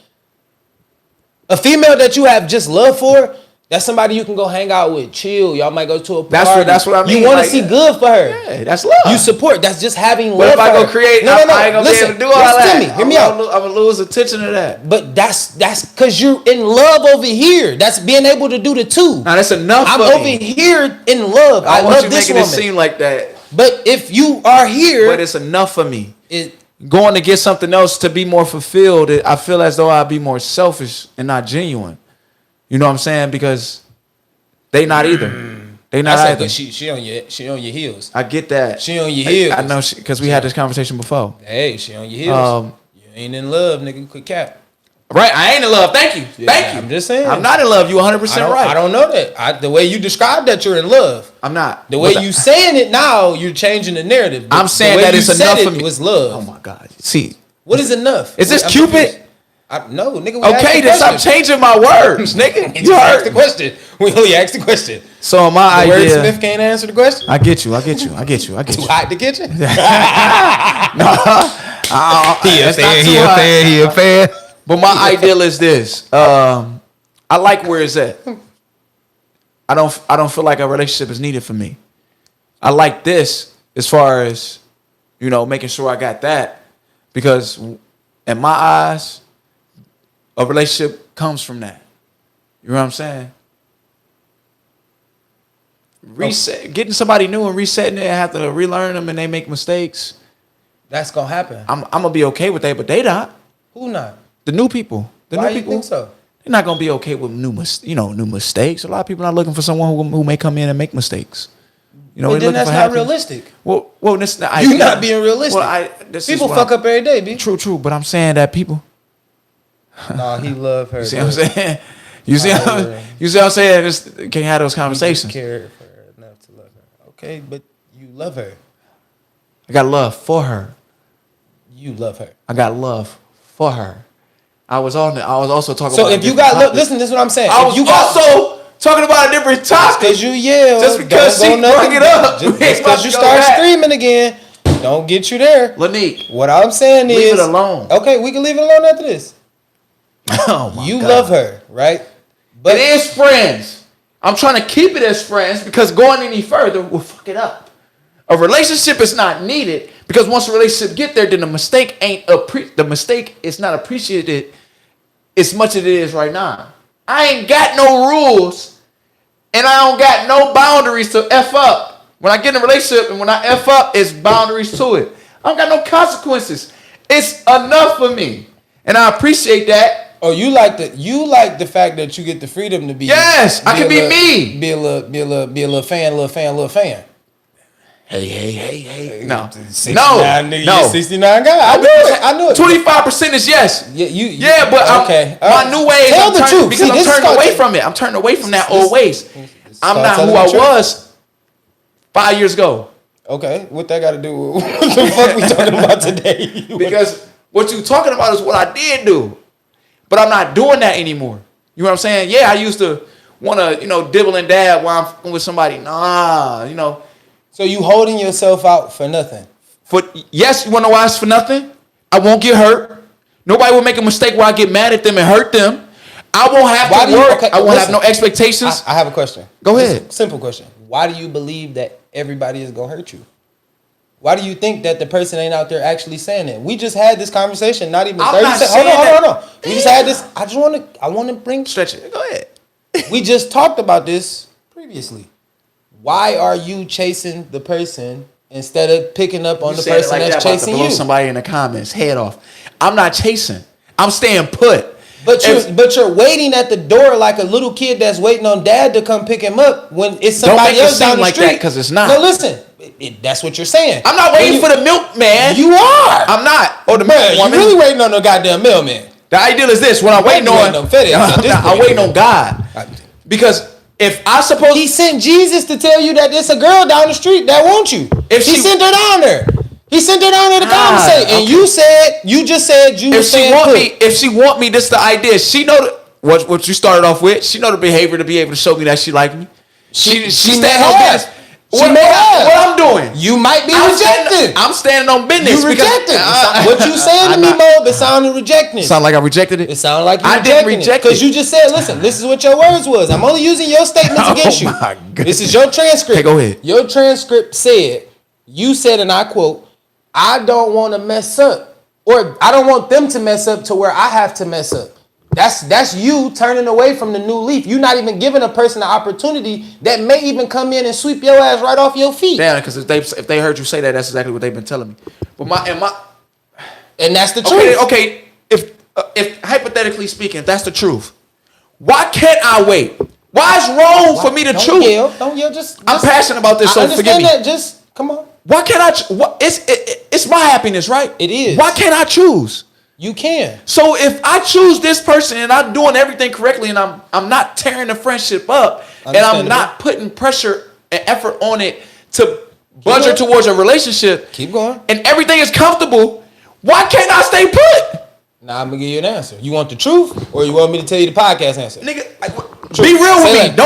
A female that you have just love for, that's somebody you can go hang out with, chill. Y'all might go to a party. That's what I mean. You want to Like, see good for her. Yeah, that's love. You support. That's just having But love if I for go her. create, No. I ain't gonna Listen, be able to do all listen that. to me. Hear me out. I'm gonna lose attention to that. But that's because you're in love over here. That's being able to do the two. Now that's enough. I'm for over me. here in love. I want love you this making woman. it seem like that. But if you are here, But it's enough for me. it, Going to get something else to be more fulfilled, I feel as though I'd be more selfish and not genuine. You know what I'm saying? Because they not either. They not that's either. like she on your heels. I get that. She on your heels. I know because we had this conversation before. Hey, she on your heels. You ain't in love, nigga. Quit cap. Right, I ain't in love. Thank you. Yeah, Thank you. I'm just saying. I'm not in love. You 100% right. I don't know that. The way you described that, you're in love. I'm not. The way you saying it now, you're changing the narrative. I'm saying the way that you it's said enough it for me. was love. Oh my God. See. What is enough? Is this I'm Cupid? confused. No, nigga. We asked Okay, the then stop question. changing my words, nigga. You You asked the heard. question. We only asked the question. So my Word idea. Smith can't answer the question. I get you. Too hot in the kitchen. He a fan. But my ideal is this. I like where it's at. I don't feel like a relationship is needed for me. I like this as far as, making sure I got that. Because in my eyes, a relationship comes from that. You know what I'm saying? Reset, getting somebody new and resetting it, have to relearn them and they make mistakes. That's gonna happen. I'm gonna be okay with that, but they not. Who not? The new people. The Why new you people. think so? They're not gonna be okay with new mistakes. A lot of people are not looking for someone who may come in and make mistakes. But they're then looking that's for not happy- realistic. Well, this You're not being realistic. This People is what fuck I'm- up every day, B. True. But I'm saying that people. Nah, he love her. You see what I'm saying? You see what I'm saying? Just can't have those conversations. Care for her enough to love her. Okay, but you love her. I got love for her. You love her. I got love for her. I was also talking So about. if you got love, listen, this is what I'm saying. I If was you got, also talking about a different topic. because you yell, Just because don't she go nothing- brought it up. just We ain't about because to you go start back. screaming again, don't get you there. Lanique, What I'm saying leave is, it alone. okay, we can leave it alone after this. Oh my You God. love her, right? But it is friends. I'm trying to keep it as friends because going any further will fuck it up. A relationship is not needed because once a relationship get there, then the mistake is not appreciated as much as it is right now. I ain't got no rules and I don't got no boundaries to F up. When I get in a relationship and when I F up, it's boundaries to it. I don't got no consequences. It's enough for me. And I appreciate that. Oh, you like the fact that you get the freedom to be. Yes, I can be me. Be a little fan. Hey. No. 69, nigga, No. you 69 guy. I knew it. 25% is yes. Yeah, but okay. my new ways, Tell I'm the turning, truth. because See, I'm this is turning called away truth. from it. I'm turning away from that old ways. I'm called not who telling I the truth. was 5 years ago. Okay, what that got to do with what the fuck we talking about today? Because what you talking about is what I did do. But I'm not doing that anymore. You know what I'm saying? Yeah, I used to want to, dibble and dab while I'm with somebody. Nah, So you holding yourself out for nothing? Yes, you want to know why it's for nothing? I won't get hurt. Nobody will make a mistake where I get mad at them and hurt them. I won't have to work. I won't have no expectations. I have a question. Go ahead. Simple question. Why do you believe that everybody is going to hurt you? Why do you think that the person ain't out there actually saying it? We just had this conversation, not even 30 seconds. Hold on. We just had this. I want to bring... Stretch it. Go ahead. We just talked about this previously. Why are you chasing the person instead of picking up on the person that's chasing you? Somebody in the comments, head off. I'm not chasing. I'm staying put. But you're waiting at the door like a little kid that's waiting on dad to come pick him up when it's somebody else down the street. Don't make it seem like that, because it's not. No, listen. That's what you're saying. I'm not waiting for the milkman. You are. I'm not. Or the man. You really waiting on the goddamn mailman. The ideal is this: when I'm waiting on FedEx, I'm waiting on God. Because if I suppose he sent Jesus to tell you that there's a girl down the street that wants you. If he sent her down there. He sent her down there to conversate, and you just said you. If she want me, this is the idea. She know what you started off with. She know the behavior to be able to show me that she like me. She stand on business. What I'm doing? You might be rejected. I'm standing on business. You rejected. What you saying to me, Mo? It sounded rejecting. Sound like I rejected it? It sounded like you I didn't reject it. Because you just said, listen, this is what your words was. I'm only using your statements against you. My goodness. This is your transcript. Okay, go ahead. Your transcript said, you said, and I quote, I don't want to mess up. Or I don't want them to mess up to where I have to mess up. That's you turning away from the new leaf. You're not even giving a person the opportunity that may even come in and sweep your ass right off your feet. Damn, because if they heard you say that, that's exactly what they've been telling me. But and that's the truth. Okay. If hypothetically speaking, if that's the truth, why can't I wait? Why is wrong for me to choose? Don't yell. Just I'm passionate about this, so forgive me. That. Just come on. Why can't I? It's my happiness, right? It is. Why can't I choose? You can. So if I choose this person and I'm doing everything correctly and I'm not tearing the friendship up and I'm not putting pressure and effort on it to budget towards a relationship. Keep going. And everything is comfortable. Why can't I stay put? Now I'm gonna give you an answer. You want the truth, or you want me to tell you the podcast answer? Nigga, be real with me.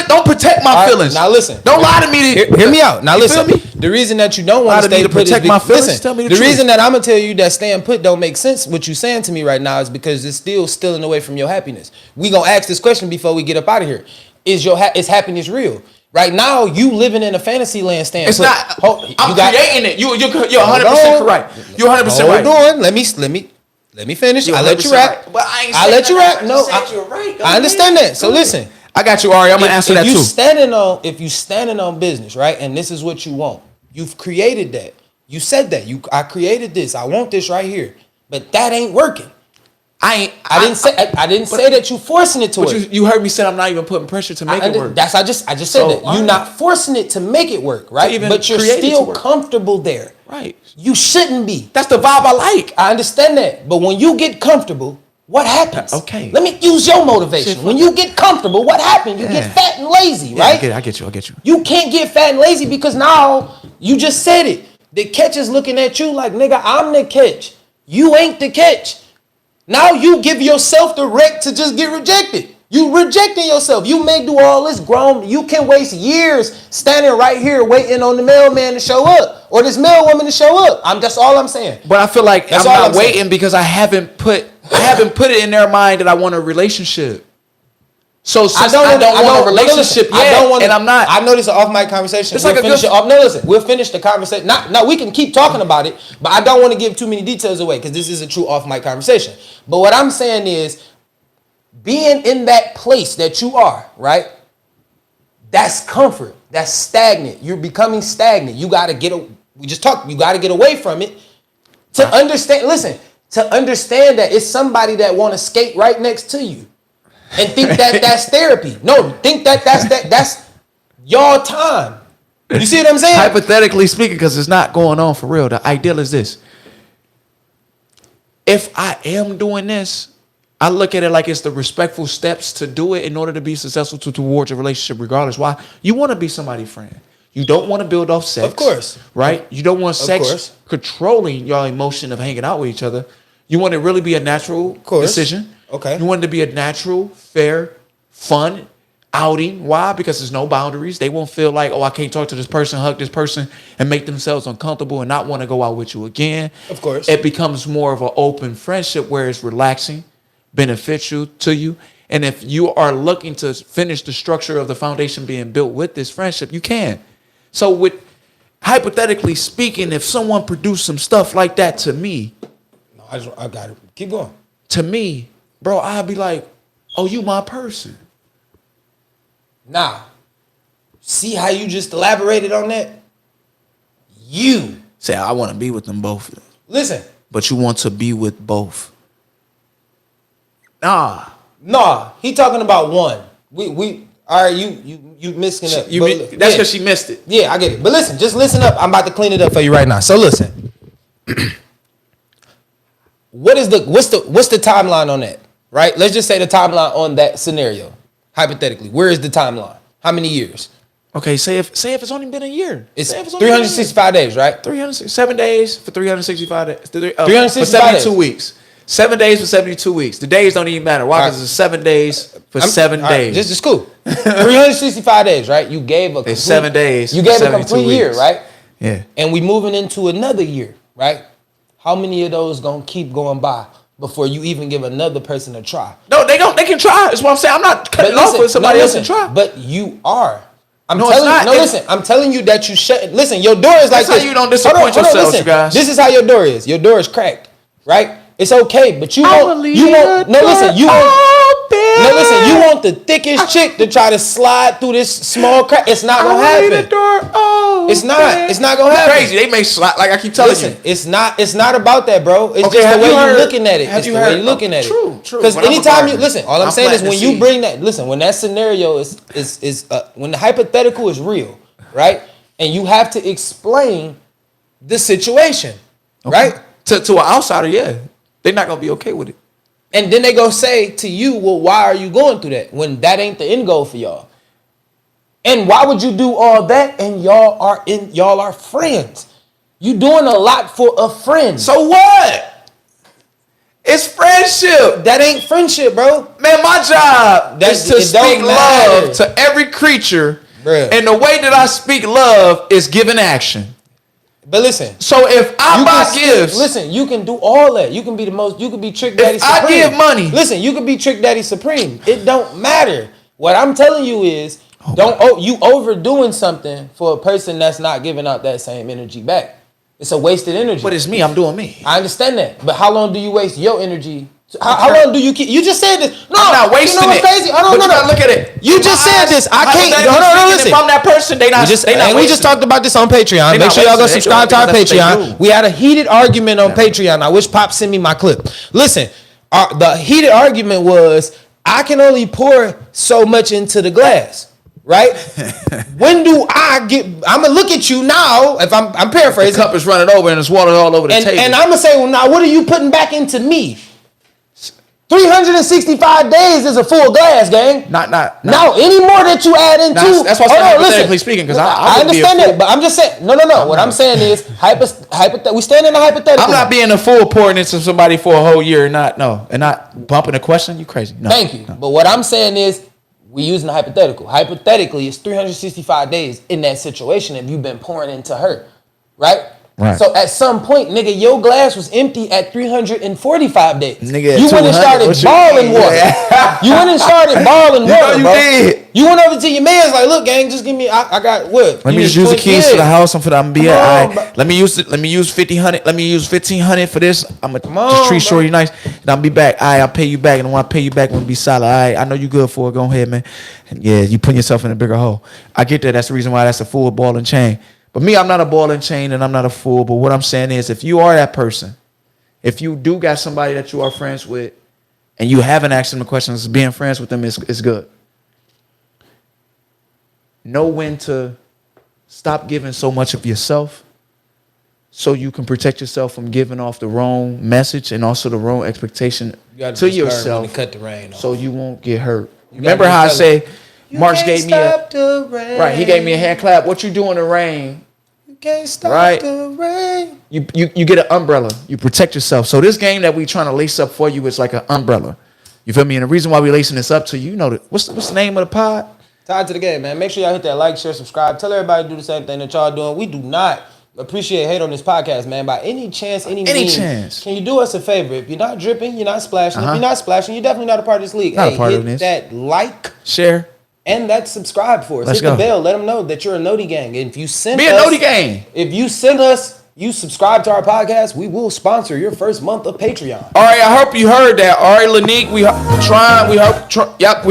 Don't protect my feelings. Now listen. Don't lie to me. Hear me out. Now listen. Feel me? The reason that you don't want to stay put protect my feelings. Listen, Tell me the truth. reason that I'm gonna tell you that staying put don't make sense. What you saying to me right now is because it's still stealing away from your happiness. We gonna ask this question before we get up out of here. Is happiness real? Right now, you living in a fantasy land. Staying it's put. not. I'm creating it. You're 100% correct. You're 100% right. Hold on. Let me finish. I'll let you rap. Right. But I ain't I'll let you rap. No, you're right. I understand that. So listen. I got you, Ari. I'm gonna answer that too. If you standing on business, right, and this is what you want, you've created that. You said that. I created this. I want this right here, but that ain't working. I didn't say that you forcing it to work. You heard me say I'm not even putting pressure to make it work. I just said that. You're not forcing it to make it work, right? But you're still comfortable there. Right. You shouldn't be. That's the vibe I like. I understand that. But when you get comfortable, what happens? Okay. Let me use your motivation. When you get comfortable, what happens? You get fat and lazy, right? I get you. You can't get fat and lazy because now you just said it. The catch is looking at you like, nigga, I'm the catch. You ain't the catch. Now you give yourself the right to just get rejected. You rejecting yourself. You may do all this grown. You can waste years standing right here waiting on the mailman to show up or this mail woman to show up. That's all I'm saying. But I feel like I'm not waiting because I haven't put it in their mind that I want a relationship. So since I don't want a relationship yet, and I'm not. I know this is an off mic conversation. It's we'll finish the conversation. Now we can keep talking about it, but I don't want to give too many details away because this is a true off mic conversation. But what I'm saying is, being in that place that you are, right? That's comfort. That's stagnant. You're becoming stagnant. You got to you got to get away from it to understand. Listen, to understand that it's somebody that want to skate right next to you. And think that that's therapy. No, think that's your time. You see what I'm saying? Hypothetically speaking, because it's not going on for real. The ideal is this. If I am doing this, I look at it like it's the respectful steps to do it in order to be successful towards a relationship, regardless. Why? You want to be somebody's friend. You don't want to build off sex. Of course. Right? You don't want sex controlling your emotion of hanging out with each other. You want it to really be a natural decision. Okay. You want it to be a natural, fair, fun outing. Why? Because there's no boundaries. They won't feel like, oh, I can't talk to this person, hug this person, and make themselves uncomfortable and not want to go out with you again. Of course. It becomes more of an open friendship where it's relaxing, beneficial to you. And if you are looking to finish the structure of the foundation being built with this friendship, you can. So with hypothetically speaking, if someone produced some stuff like that to me, I got it. Keep going. to me, bro, I'd be like, oh, you my person. Nah. See how you just elaborated on that? You. Say, I want to be with them both. Listen. But you want to be with both. Nah. He talking about one. We all right, you missing it. That's because she missed it. Yeah, I get it. But listen, just listen up. I'm about to clean it up for you right now. So listen. What's the timeline on that? Right? Let's just say the timeline on that scenario. Hypothetically. Where is the timeline? How many years? Okay, say if it's only been a year. It's 365 days, right? 7 days for 365 days. 365 for 72 days. weeks. 7 days for 72 weeks. The days don't even matter. Why? Because it's 7 days for 7 days. This is cool. 365 days, right? You gave a complete, 7 days. You gave a complete year, right? Yeah. And we moving into another year, right? How many of those gonna keep going by before you even give another person a try? No, they can try. That's what I'm saying. I'm not cutting off with somebody else to try. But you are. Listen. I'm telling you that you shut. Listen, your door is like That's how this. you don't disappoint yourselves, listen. you guys. This is how your door is. Your door is cracked, right? It's okay, but you want. You want. No, listen. You want. No, listen. You want the thickest chick to try to slide through this small crack. It's not gonna happen. It's not. It's not gonna happen. Crazy. They may slide. Like I keep telling you. It's not about that, bro. It's Okay, just the way have you you're heard- looking at it. have It's you the way heard- you're looking at it. True. Because But I'm a anytime you gardener. listen, all I'm I'm saying is planting when the you seed. bring that, listen, when that scenario is when the hypothetical is real, right? And you have to explain the situation, right? To an outsider, yeah, they're not gonna be okay with it. And then they go say to you, well, why are you going through that when that ain't the end goal for y'all? And why would you do all that and y'all are friends? You doing a lot for a friend. So what? It's friendship. That ain't friendship, bro. Man, my job is to it don't speak matter. love to every creature. Bruh. And the way that I speak love is giving action. But listen. So if I buy gifts, listen, you can do all that. You can be you can be Trick Daddy If Supreme. I give money. Listen, you can be Trick Daddy Supreme. It don't matter. What I'm telling you is, you overdoing something for a person that's not giving out that same energy back. It's a wasted energy. but it's me. I'm doing me. I understand that. But how long do you waste your energy? How long do you keep? You just said this. No, I'm not wasting you know what's it. crazy? Hold on, But no, you no. gotta look at it. You just said this. I can't. Hypothetically No, speaking, listen. If I'm that person, they not We just talked about this on Patreon. They Make not sure y'all go wasting it. subscribe to our That's what they Patreon. do. We had a heated argument on Patreon. I wish Pop sent me my clip. Listen, the heated argument was I can only pour so much into the glass. Right? When do I get? I'm gonna look at you now. If I'm The paraphrasing, cup is running over and there's water all over the table. and I'm gonna say, well, now what are you putting back into me? 365 days is a full glass, gang. not. Now, any more that you add into, That's why I'm saying hypothetically speaking, because I wouldn't be a understand fool. that, but I'm just saying, no. What I'm saying is, we stand in a hypothetical. I'm not being a fool pouring into somebody for a whole year and not bumping a question. You crazy? No. Thank you. No. But what I'm saying is, we using a hypothetical. Hypothetically, it's 365 days in that situation if you've been pouring into her, right? Right. So at some point, nigga, your glass was empty at 345 days. Nigga, at you went and 200, started what you balling mean? water. You went and started balling water, you bro. did. You went over to your man's like, look, gang, just give me. I got what? Let me just use the keys to the house. I'm gonna be Come all on, right. Let me use 1,500. Let me use 1,500 for this. I'm gonna on, just treat bro. shorty nice, and I'll be back. All right, I'll pay you back, and when I pay you back, I'm gonna be solid. All right, I know you good for it. Go ahead, man. And yeah, you putting yourself in a bigger hole. I get that. That's the reason why that's a full ball and chain. But me, I'm not a ball and chain, and I'm not a fool. But what I'm saying is, if you are that person, if you do got somebody that you are friends with, and you haven't asked them the questions, being friends with them is good. Know when to stop giving so much of yourself so you can protect yourself from giving off the wrong message and also the wrong expectation to yourself cut the rain off. so you won't get hurt. Remember how I say Marks gave me right, he gave me a hand clap. What you do in the rain? You can't stop Right. the rain. You get an umbrella. You protect yourself. So this game that we trying to lace up for you is like an umbrella. You feel me? And the reason why we lacing this up to you, know what's the name of the pod? Tied to the game, man. Make sure y'all hit that like, share, subscribe. Tell everybody to do the same thing that y'all doing. We do not appreciate hate on this podcast, man. By any chance, any means, can you do us a favor? If you're not dripping, you're not splashing. If you're not splashing, you're definitely not a part of this league. Not a part of hit this. that like, share, and that subscribe for us. Let's hit go. the bell. Let them know that you're a Noti gang. And if you send be a us, Noti gang. If you send us, you subscribe to our podcast, we will sponsor your first month of Patreon. All right, I hope you heard that. All right, Lanique, we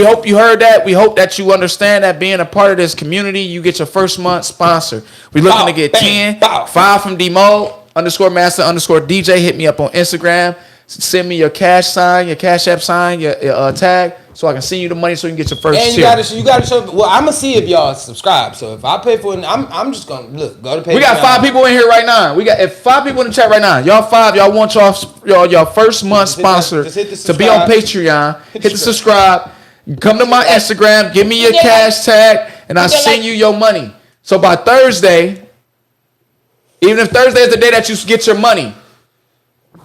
hope you heard that. We hope that you understand that being a part of this community, you get your first month sponsor. We're looking to get 10, 5 from Dmo_master_DJ. Hit me up on Instagram. Send me your cash sign, your Cash App sign, your tag, so I can send you the money so you can get your first And you gotta show. Well, I'm gonna see if y'all subscribe. So if I pay for it, I'm just gonna go to Patreon. We got 5 people in here right now. We got 5 people in the chat right now. Y'all 5, y'all want y'all first month sponsor to be on Patreon. Hit the subscribe. Come to my Instagram. Give me your cash tag, and I'll send you your money. So by Thursday, even if Thursday is the day that you get your money,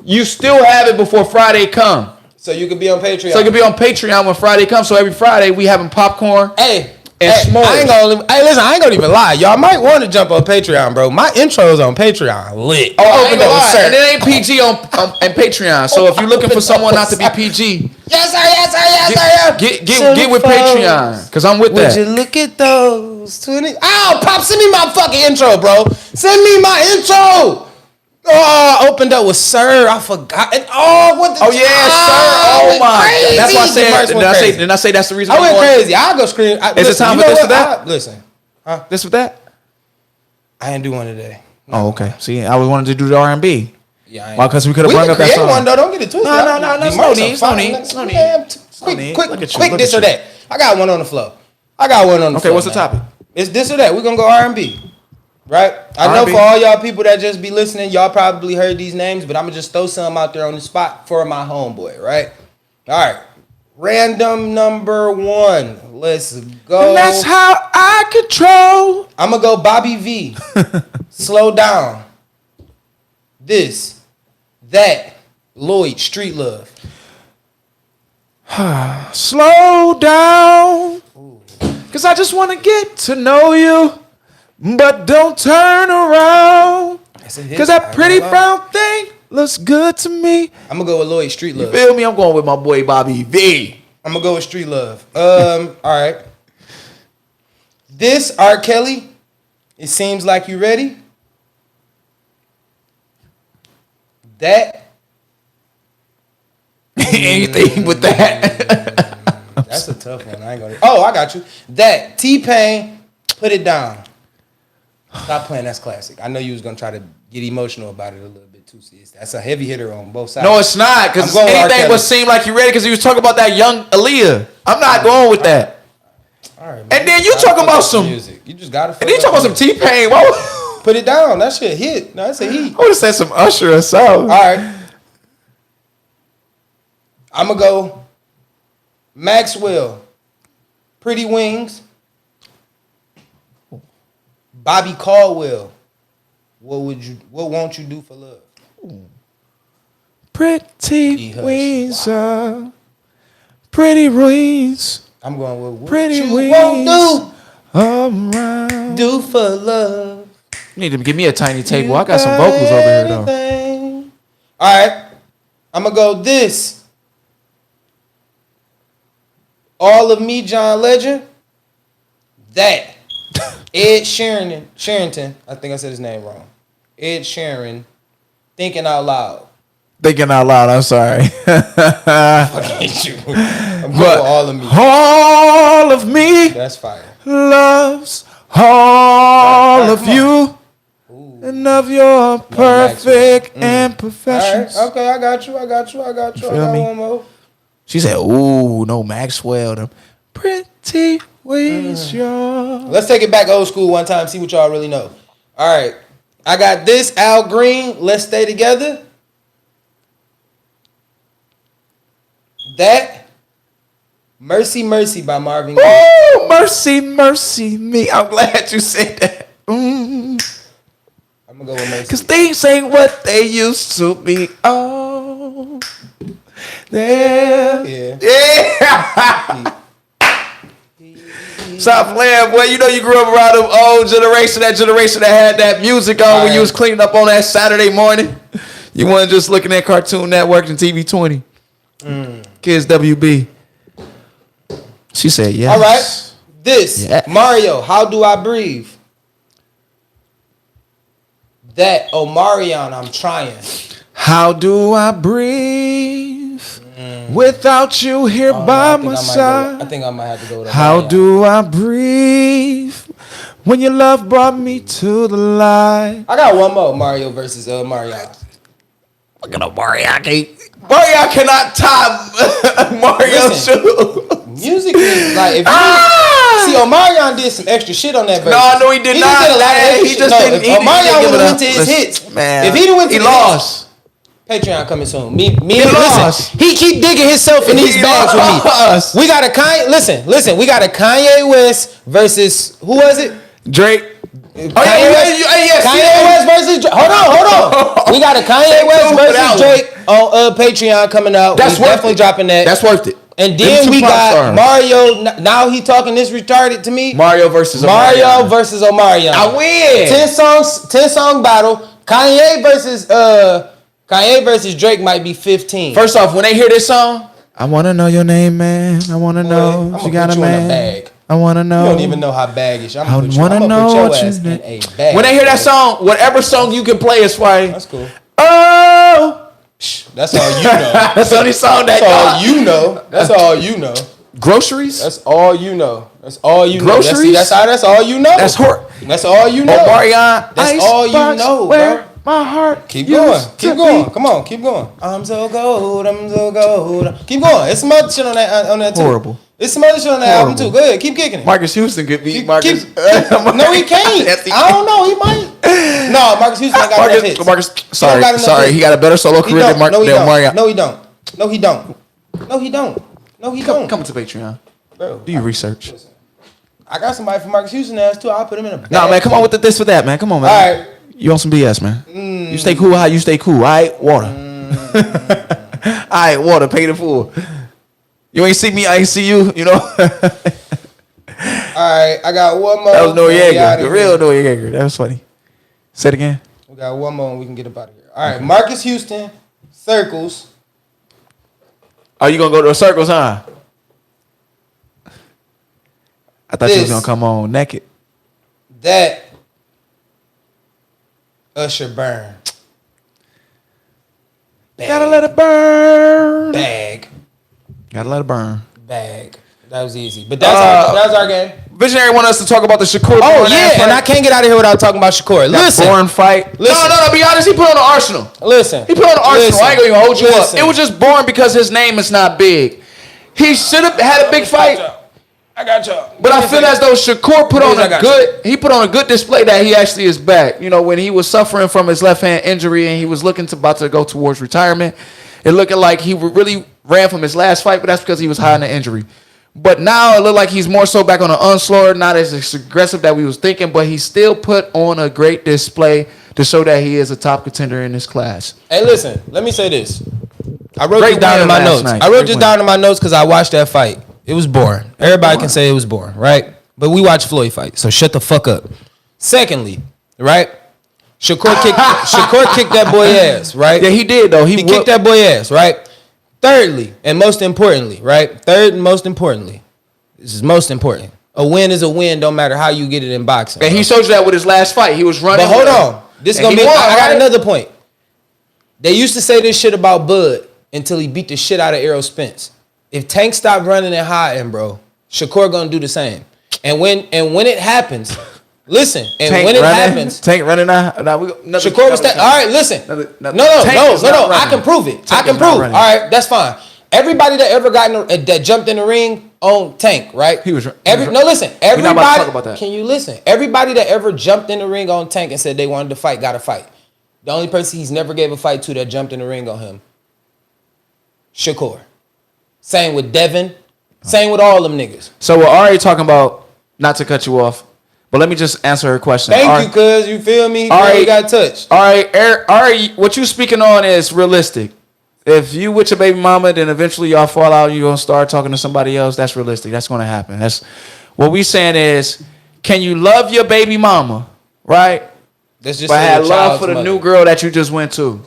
you still have it before Friday come. So you can be on Patreon. So you can be on Patreon when Friday comes. So every Friday we having popcorn. And s'mores. Listen, I ain't gonna even lie. Y'all might want to jump on Patreon, bro. My intro's on Patreon lit. Oh, I ain't gonna lie. And it ain't PG on Patreon. So if you're looking for someone not to be PG, yes sir. get with Patreon, cause I'm with that. Would you look at those 20? Oh, Pop, send me my fucking intro, bro. Send me my intro. Oh, I opened up with Sir. I forgot. And what the? Oh yeah, Sir. Oh my. Crazy. That's why I said. Did I say that's the reason? I went crazy. I'll go scream. Is it time for this or that? Listen. This or that? I didn't do one today. Oh, okay. See, I was wanting to do the R&B. Yeah. Why? Because we could have brought up that song. One though. Don't get it twisted. No. Quick this or that. I got one on the floor. Okay, what's the topic? It's this or that. We're gonna go R&B. Right? I know for all y'all people that just be listening, y'all probably heard these names, but I'm gonna just throw some out there on the spot for my homeboy, right? All right. Random number 1. Let's go. And that's how I control. I'm gonna go Bobby V. Slow down. This, that, Lloyd, Street Love. Slow down. Cause I just want to get to know you. But don't turn around. Cause that pretty brown thing looks good to me. I'm gonna go with Lloyd, Street Love. You feel me? I'm going with my boy Bobby V. I'm gonna go with Street Love. All right. This R. Kelly. It seems like you ready. That. Anything with that. That's a tough one. I ain't gonna. Oh, I got you. That T-Pain. Put it down. Stop playing. That's classic. I know you was gonna try to get emotional about it a little bit too. See, that's a heavy hitter on both sides. No, it's not. Because anything would seem like you ready. Because he was talking about that young Aaliyah. I'm not going with that. All right, man. And then you talking about some music. You just gotta. And then you talking about some T-Pain. Put it down. That shit hit. No, that's a heat. I would have said some Usher or something. All right. I'm gonna go. Maxwell. Pretty Wings. Bobby Caldwell. What won't you do for love? Pretty wings, pretty wings. I'm going with what pretty you wings. Won't Around. do for love. You need to give me a tiny table. I got some vocals over here though. All right, I'm gonna go this. All of Me, John Legend. That. Ed Sherrington, I think I said his name wrong. Ed Sheeran, Thinking Out Loud. Thinking out loud, I'm sorry. I hate you. I'm going All of Me. All of me That's fire. loves all of you and of your perfect imperfections. All right. Okay, I got you. I got feel me? one more. She said, ooh, no Maxwell. Them Pretty ways, y'all. Let's take it back old school one time. See what y'all really know. All right, I got this Al Green. Let's stay together. That Mercy Mercy by Marvin Gaye. Oh, mercy, mercy me. I'm glad you said that. I'm gonna go with Mercy. Cause things ain't what they used to be. Oh, Yeah. Stop playing, boy. You know you grew up around the old generation, that generation that had that music on when you was cleaning up on that Saturday morning. You wasn't just looking at Cartoon Network and TV 20. Kids WB. She said yes. All right. This Yes. Mario, How Do I Breathe? That Omarion, I'm Trying. How do I breathe without you here by my side? I think I might have to go with How Omarion. do I breathe when your love brought me to the light? I got one more, Mario versus Mario. Look at Mario. Mario cannot top Mario's Listen. shoe. Musically, like if you see, Omarion did some extra shit on that verse. No, he did not. Did a lot of extra He shit. just No, didn't. if He didn't Omarion give would it have up. went to his Listen, hits, man. if he'd have went to He the lost. hits, Patreon coming soon. Me, lost. listen. He keep digging himself in these He bags lost. with me. We got a Kanye. Listen. We got a Kanye West versus who was it? Drake. Kanye West versus Drake. Hold on. We got a Kanye West tuned for that versus Drake on Patreon coming out. That's We worth definitely it. dropping that. That's worth it. And Them then two we pop got stars. Mario. Now he talking this retarded to me. Mario versus Mario Omarion. versus Omarion. I win. 10 song battle. Kanye versus Drake might be 15. First off, when they hear this song, I wanna know your name, man. I wanna know I'm if you gonna got put a you in a man. bag. I wanna know. You don't even know how baggish. I'm I gonna put wanna your know what ass you in a bag. When they hear that song, whatever song you can play is fine. That's cool. Oh, That's all you know. that's the only song that That's all you know. That's all you know. Groceries. That's all you know. That's all you know. Groceries? That's all you know. That's hor. That's all you know. Omarion. That's all you know, where bro. my heart. Keep going. used Keep to going. be. Come on. Keep going. I'm so gold. I'm so gold. Keep going. It's some other shit on that too. Horrible. It's some other shit on that album too. Go ahead. Keep kicking it. Marcus Houston could beat Keep- Marcus. No, he can't. Yes, he I don't know. He might. No, Marcus Houston ain't got enough hits. Marcus. He don't Sorry, got enough sorry. hits. He got a better solo He career than don't. No, he don't. Omarion. No, he don't. No, he don't. No, he don't. No, he don't. Come to Patreon. Bro, Do your research. I got somebody for Marcus Houston ass too. I'll put him in a bag. Nah, man, come on with the this for that, man. Come on, man. All right. You on some BS, man. You stay cool how you stay cool. All right, water. All right, water. Pay the fool. You ain't see me, I ain't see you. You know. All right. I got one more. That was We Noriega, outta the here. real Noriega. That was funny. Say it again. We got one more and we can get up out of here. All right. Marcus Houston, Circles. Oh, you gonna go to the circles, huh? I thought you was This. gonna come on naked. That Usher Burn. Bag. Gotta let it burn. Bag. Gotta let it burn. Bag. That was easy. But that's our game. Visionary want us to talk about the Shakur. Oh, Bourne yeah. ass And I fight. can't get out of here without talking about Shakur. That Listen. Bourne fight. Listen. No. Be honest. He put on the Arsenal. Listen. He put on the Arsenal. Listen. I ain't gonna even hold you Listen. up. It was just boring because his name is not big. He should have had a big fight. I got y'all. But I feel as though Shakur put on I a got good. He put on a good display that he actually is back. You know, when he was suffering from his left hand injury and he was looking to about to go towards retirement, it looking like he really ran from his last fight, but that's because he was hiding the injury. But now it looked like he's more so back on the onslaught, not as aggressive that we was thinking, but he still put on a great display to show that he is a top contender in this class. Hey, listen. Let me say this. I wrote Great this down win in my last notes. night. I wrote Great this win. down in my notes because I watched that fight. It was boring. Everybody can say it was boring, right? But we watched Floyd fight, so shut the fuck up. Secondly, right? Shakur kicked that boy ass, right? Yeah, he did though. He kicked that boy ass, right? Thirdly, and most importantly, right? Third and most importantly, this is most important. A win is a win, don't matter how you get it in boxing. And bro. he showed you that with his last fight. He was running. But hold with him. on. This is And gonna he be. won, I got right? another point. They used to say this shit about Bud until he beat the shit out of Errol Spence. If Tank stopped running and hiding, bro, Shakur gonna do the same. And when it happens, listen. And Tank when it running, happens, Tank running now. Shakur was all right. Listen, Another- no. Tank is not I running. can prove it. Tank I can is not prove. All running. right, that's fine. Everybody that ever that jumped in the ring on Tank, right? He was. No, listen. We're Everybody, not about to talk about that. Can you listen? Everybody that ever jumped in the ring on Tank and said they wanted to fight, got to fight. The only person he's never gave a fight to that jumped in the ring on him, Shakur. Same with Devin. Same with all them niggas. So we're already talking about, not to cut you off, but let me just answer her question. Thank you, cuz. You feel me? Already got touched. All right, what you speaking on is realistic. If you with your baby mama, then eventually y'all fall out and you're going to start talking to somebody else, that's realistic. That's going to happen. That's what we saying is, can you love your baby mama, right? That's just but have love for the new girl that you just went to.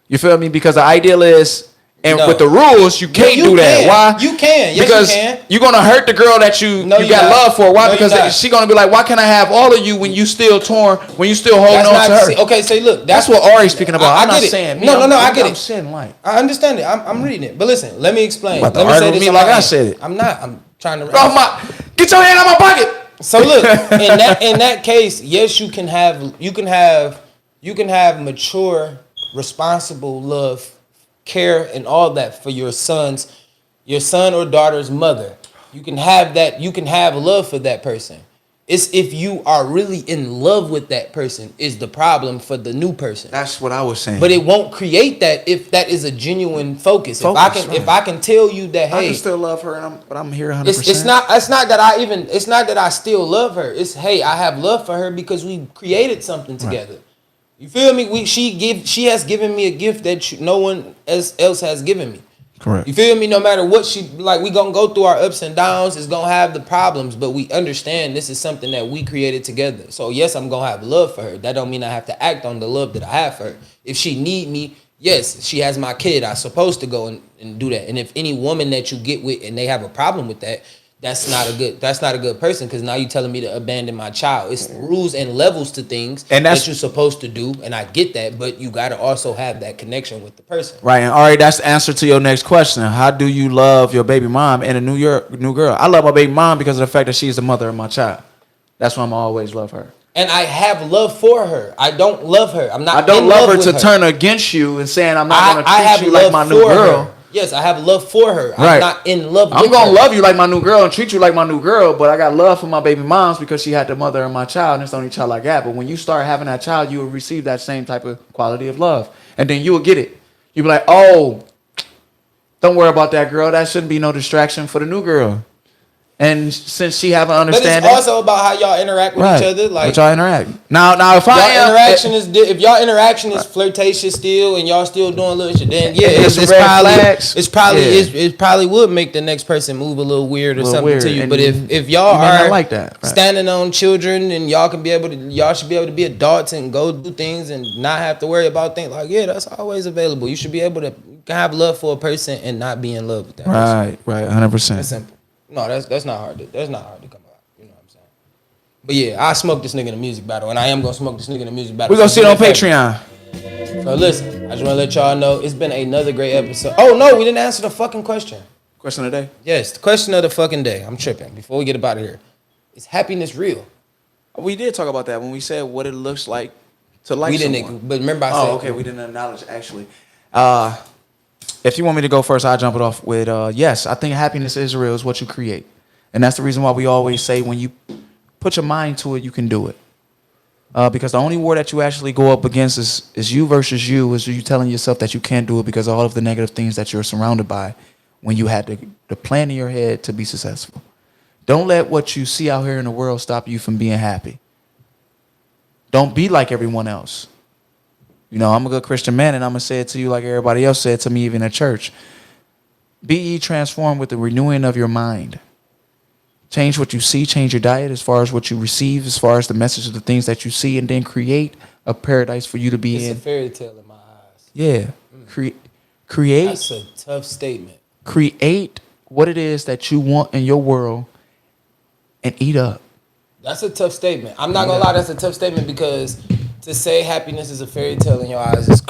You feel me? Because the ideal is, and with the rules, you can't do that. Why? You can. Yes, because you can. You're gonna hurt the girl that you got love for. Why? Because she's gonna be like, why can't I have all of you when you still torn, when you still holding on to her? Okay, say look, that's what Ari's speaking about. I'm not get it. saying me. No, I get it. I'm saying like I understand it. I'm reading it. But listen, let me explain. Let me say this me like I said it. I'm not. I'm trying to. Get your hand out my pocket. So look, in that case, yes, you can have mature, responsible love, care, and all that for your son or daughter's mother. You can have that. You can have love for that person. It's if you are really in love with that person is the problem for the new person. That's what I was saying. But it won't create that if that is a genuine focus. If I can tell you that, hey, I can still love her, but I'm here 100%. It's not that I still love her. It's hey, I have love for her because we created something together. Right. You feel me? She has given me a gift that no one else has given me. Correct. You feel me? No matter what we gonna go through our ups and downs. It's gonna have the problems, but we understand this is something that we created together. So yes, I'm gonna have love for her. That don't mean I have to act on the love that I have for her. If she need me, yes, she has my kid. I'm supposed to go and do that. And if any woman that you get with and they have a problem with that, that's not a good person because now you're telling me to abandon my child. It's rules and levels to things and that you're supposed to do, and I get that, but you got to also have that connection with the person. Right, and all right, that's the answer to your next question. How do you love your baby mom and a new girl? I love my baby mom because of the fact that she's the mother of my child. That's why I'm always love her. And I have love for her. I don't love her. I'm not. I don't love her to turn against you and saying I'm not going to treat you like my new girl. Her. Yes, I have love for her. Right. I'm not in love with her. I'm going to love you like my new girl and treat you like my new girl, but I got love for my baby moms because she had the mother of my child, and it's the only child I got. But when you start having that child, you will receive that same type of quality of love. And then you will get it. You'll be like, oh, don't worry about that girl. That shouldn't be no distraction for the new girl. And since she have an understanding, but it's also about how y'all interact with each other. Like y'all interact. Now, if if y'all interaction is flirtatious still, and y'all still doing little shit, then yeah, it probably would make the next person move a little weird or something to you. And but if y'all are like that, standing on children, and y'all should be able to be adults and go do things and not have to worry about things. Like that's always available. You should be able to have love for a person and not be in love with that person. Right, 100%. That's simple. No, that's not hard. That's not hard to come about. You know what I'm saying? But yeah, I smoked this nigga in a music battle, and I am gonna smoke this nigga in a music battle. We're gonna see it on Patreon. So listen, I just wanna let y'all know it's been another great episode. Oh no, we didn't answer the fucking question. Question of the day? Yes, the question of the fucking day. I'm tripping. Before we get up out of here, is happiness real? We did talk about that when we said what it looks like to like we someone. Didn't, but remember I said. Oh, okay, we didn't acknowledge actually. If you want me to go first, I'll jump it off with yes, I think happiness is real, is what you create. And that's the reason why we always say when you put your mind to it, you can do it. Because the only war that you actually go up against is you versus you, is you telling yourself that you can't do it because of all of the negative things that you're surrounded by when you had the plan in your head to be successful. Don't let what you see out here in the world stop you from being happy. Don't be like everyone else. You know, I'm a good Christian man, and I'm going to say it to you like everybody else said to me, even in church. Be ye transformed with the renewing of your mind. Change what you see, change your diet as far as what you receive, as far as the message of the things that you see, and then create a paradise for you to be in. It's a fairy tale in my eyes. Yeah. Create. That's a tough statement. Create what it is that you want in your world and eat up. That's a tough statement. I'm not going to lie, that's a tough statement because to say happiness is a fairy tale in your eyes is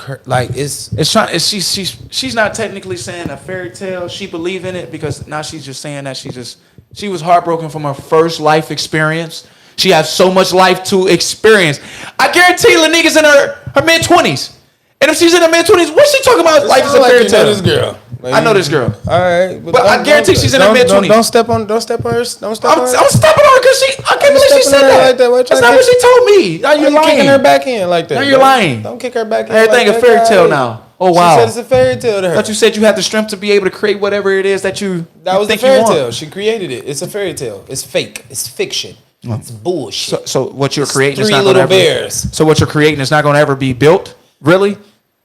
she's not technically saying a fairy tale. She believe in it because now she's just saying that she was heartbroken from her first life experience. She has so much life to experience. I guarantee Lanique's in her mid-20s. And if she's in her mid-20s, what's she talking about? Life is a fairy tale. This girl. I know this girl. All right, But I guarantee she's in her mid-20s. Don't step on her. Don't step on her. I'm stepping on her because I can't believe she said that. Like that. That's not what she told me. Now you're lying. Kicking her back in like that. Now you're lying. Don't kick her back in. Everything like a fairy that. tale now. Oh wow. She said it's a fairy tale to her. But you said you had the strength to be able to create whatever it is that you That was a think you fairy want. tale. She created it. It's a fairy tale. It's fake. It's fiction. It's bullshit. So what you're creating is Three not little going to ever. bears. So what you're creating is not going to ever be built. Really?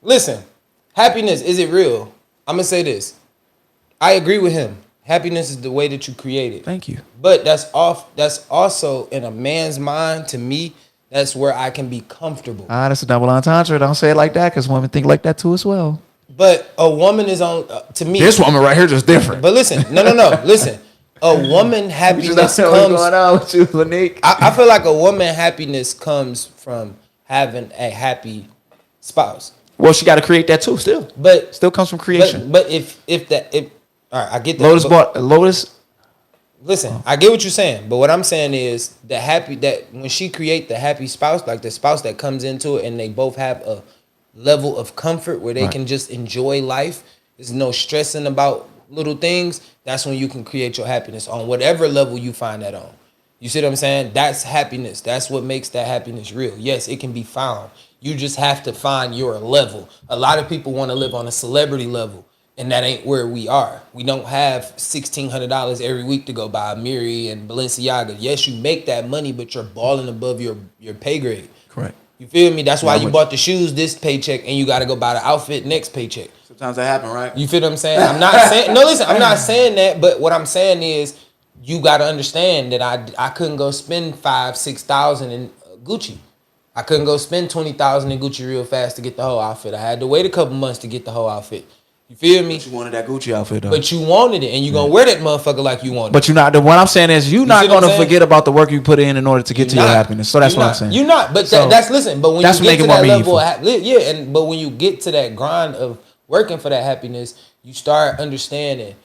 Listen, happiness, is it real? I'm gonna say this. I agree with him. Happiness is the way that you create it. Thank you. But that's also in a man's mind. To me, that's where I can be comfortable. That's a double entendre. Don't say it like that because women think like that too as well. But a woman is on to me. This woman right here just different. But listen, no. Listen, a woman happiness What's comes. going on with you, Lanique? I feel like a woman happiness comes from having a happy spouse. Well, she got to create that too. But Still comes from creation. But if all right, I get that. Lotus. Listen, I get what you're saying, but what I'm saying is that when she create the happy spouse, like the spouse that comes into it and they both have a level of comfort where they can just enjoy life. There's no stressing about little things. That's when you can create your happiness on whatever level you find that on. You see what I'm saying? That's happiness. That's what makes that happiness real. Yes, it can be found. You just have to find your level. A lot of people want to live on a celebrity level. And that ain't where we are. We don't have $1,600 every week to go buy Miri and Balenciaga. Yes, you make that money, but you're balling above your pay grade. Correct. You feel me? That's why you bought the shoes this paycheck and you got to go buy the outfit next paycheck. Sometimes that happen, right? You feel what I'm saying? I'm not saying, no, listen, I'm not saying that, but what I'm saying is you got to understand that I couldn't go spend $5,000-$6,000 in Gucci. I couldn't go spend $20,000 in Gucci real fast to get the whole outfit. I had to wait a couple months to get the whole outfit. You feel me? But you wanted that Gucci outfit, though. But you wanted it, and you're going to wear that motherfucker like you wanted it. But you're not. What I'm saying is you're not see what going I'm to saying? forget about the work you put in order to get to your happiness. So that's what I'm saying. You're not. But So that's listen. But when that's you get to what make that it more level, but when you get to that grind of working for that happiness, you start understanding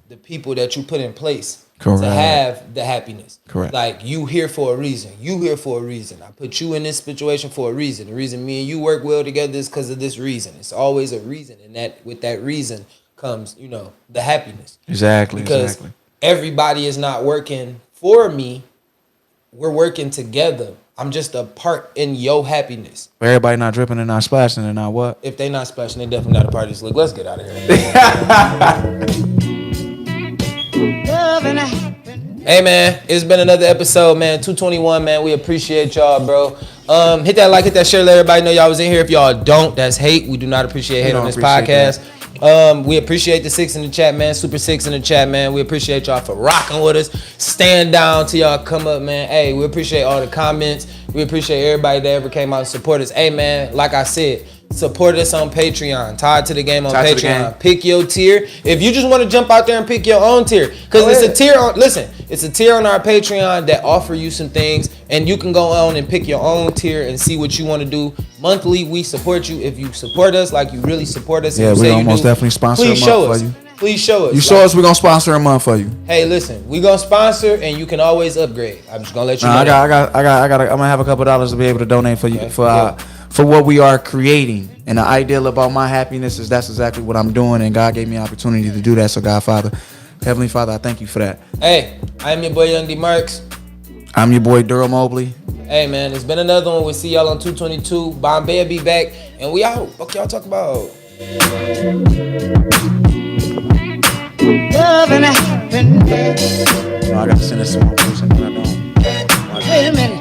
the people that you put in place Correct. to have the happiness. Correct. Like you here for a reason. You here for a reason. I put you in this situation for a reason. The reason me and you work well together is because of this reason. It's always a reason, and that with that reason comes, the happiness. Exactly. Because everybody is not working for me. We're working together. I'm just a part in your happiness. Everybody not dripping and not splashing and not what? If they not splashing, they definitely not a part of this. Look, let's get out of here. Hey man, it's been another episode, man. 221, man. We appreciate y'all, bro. Hit that like, hit that share, let everybody know y'all was in here. If y'all don't, that's hate. We do not appreciate hate on this podcast. We appreciate the 6 in the chat, man. Super 6 in the chat, man. We appreciate y'all for rocking with us. Stand down till y'all come up, man. Hey, we appreciate all the comments. We appreciate everybody that ever came out and support us. Hey, man, like I said, support us on Patreon. Tied to the Game on Patreon. Pick your tier. If you just want to jump out there and pick your own tier, because it's a tier on. Listen, it's a tier on our Patreon that offer you some things, and you can go on and pick your own tier and see what you want to do. Monthly, we support you. If you support us like you really support us, Yeah, we're gonna most definitely sponsor a month for you. Please show us. You show us, we're gonna sponsor a month for you. Hey, listen, we gonna sponsor, and you can always upgrade. I'm just gonna let you know. I'm gonna have a couple dollars to be able to donate for you for what we are creating. And the ideal about my happiness is that's exactly what I'm doing, and God gave me an opportunity to do that. So, God, Father, Heavenly Father, I thank you for that. Hey, I'm your boy Young Dmarks. I'm your boy Daryl Mobley. Hey man, it's been another one. We'll see y'all on 222. Bombay will be back, and we out. What y'all talk about? Love and happiness. I got to send this to one person, but I don't. Wait a minute.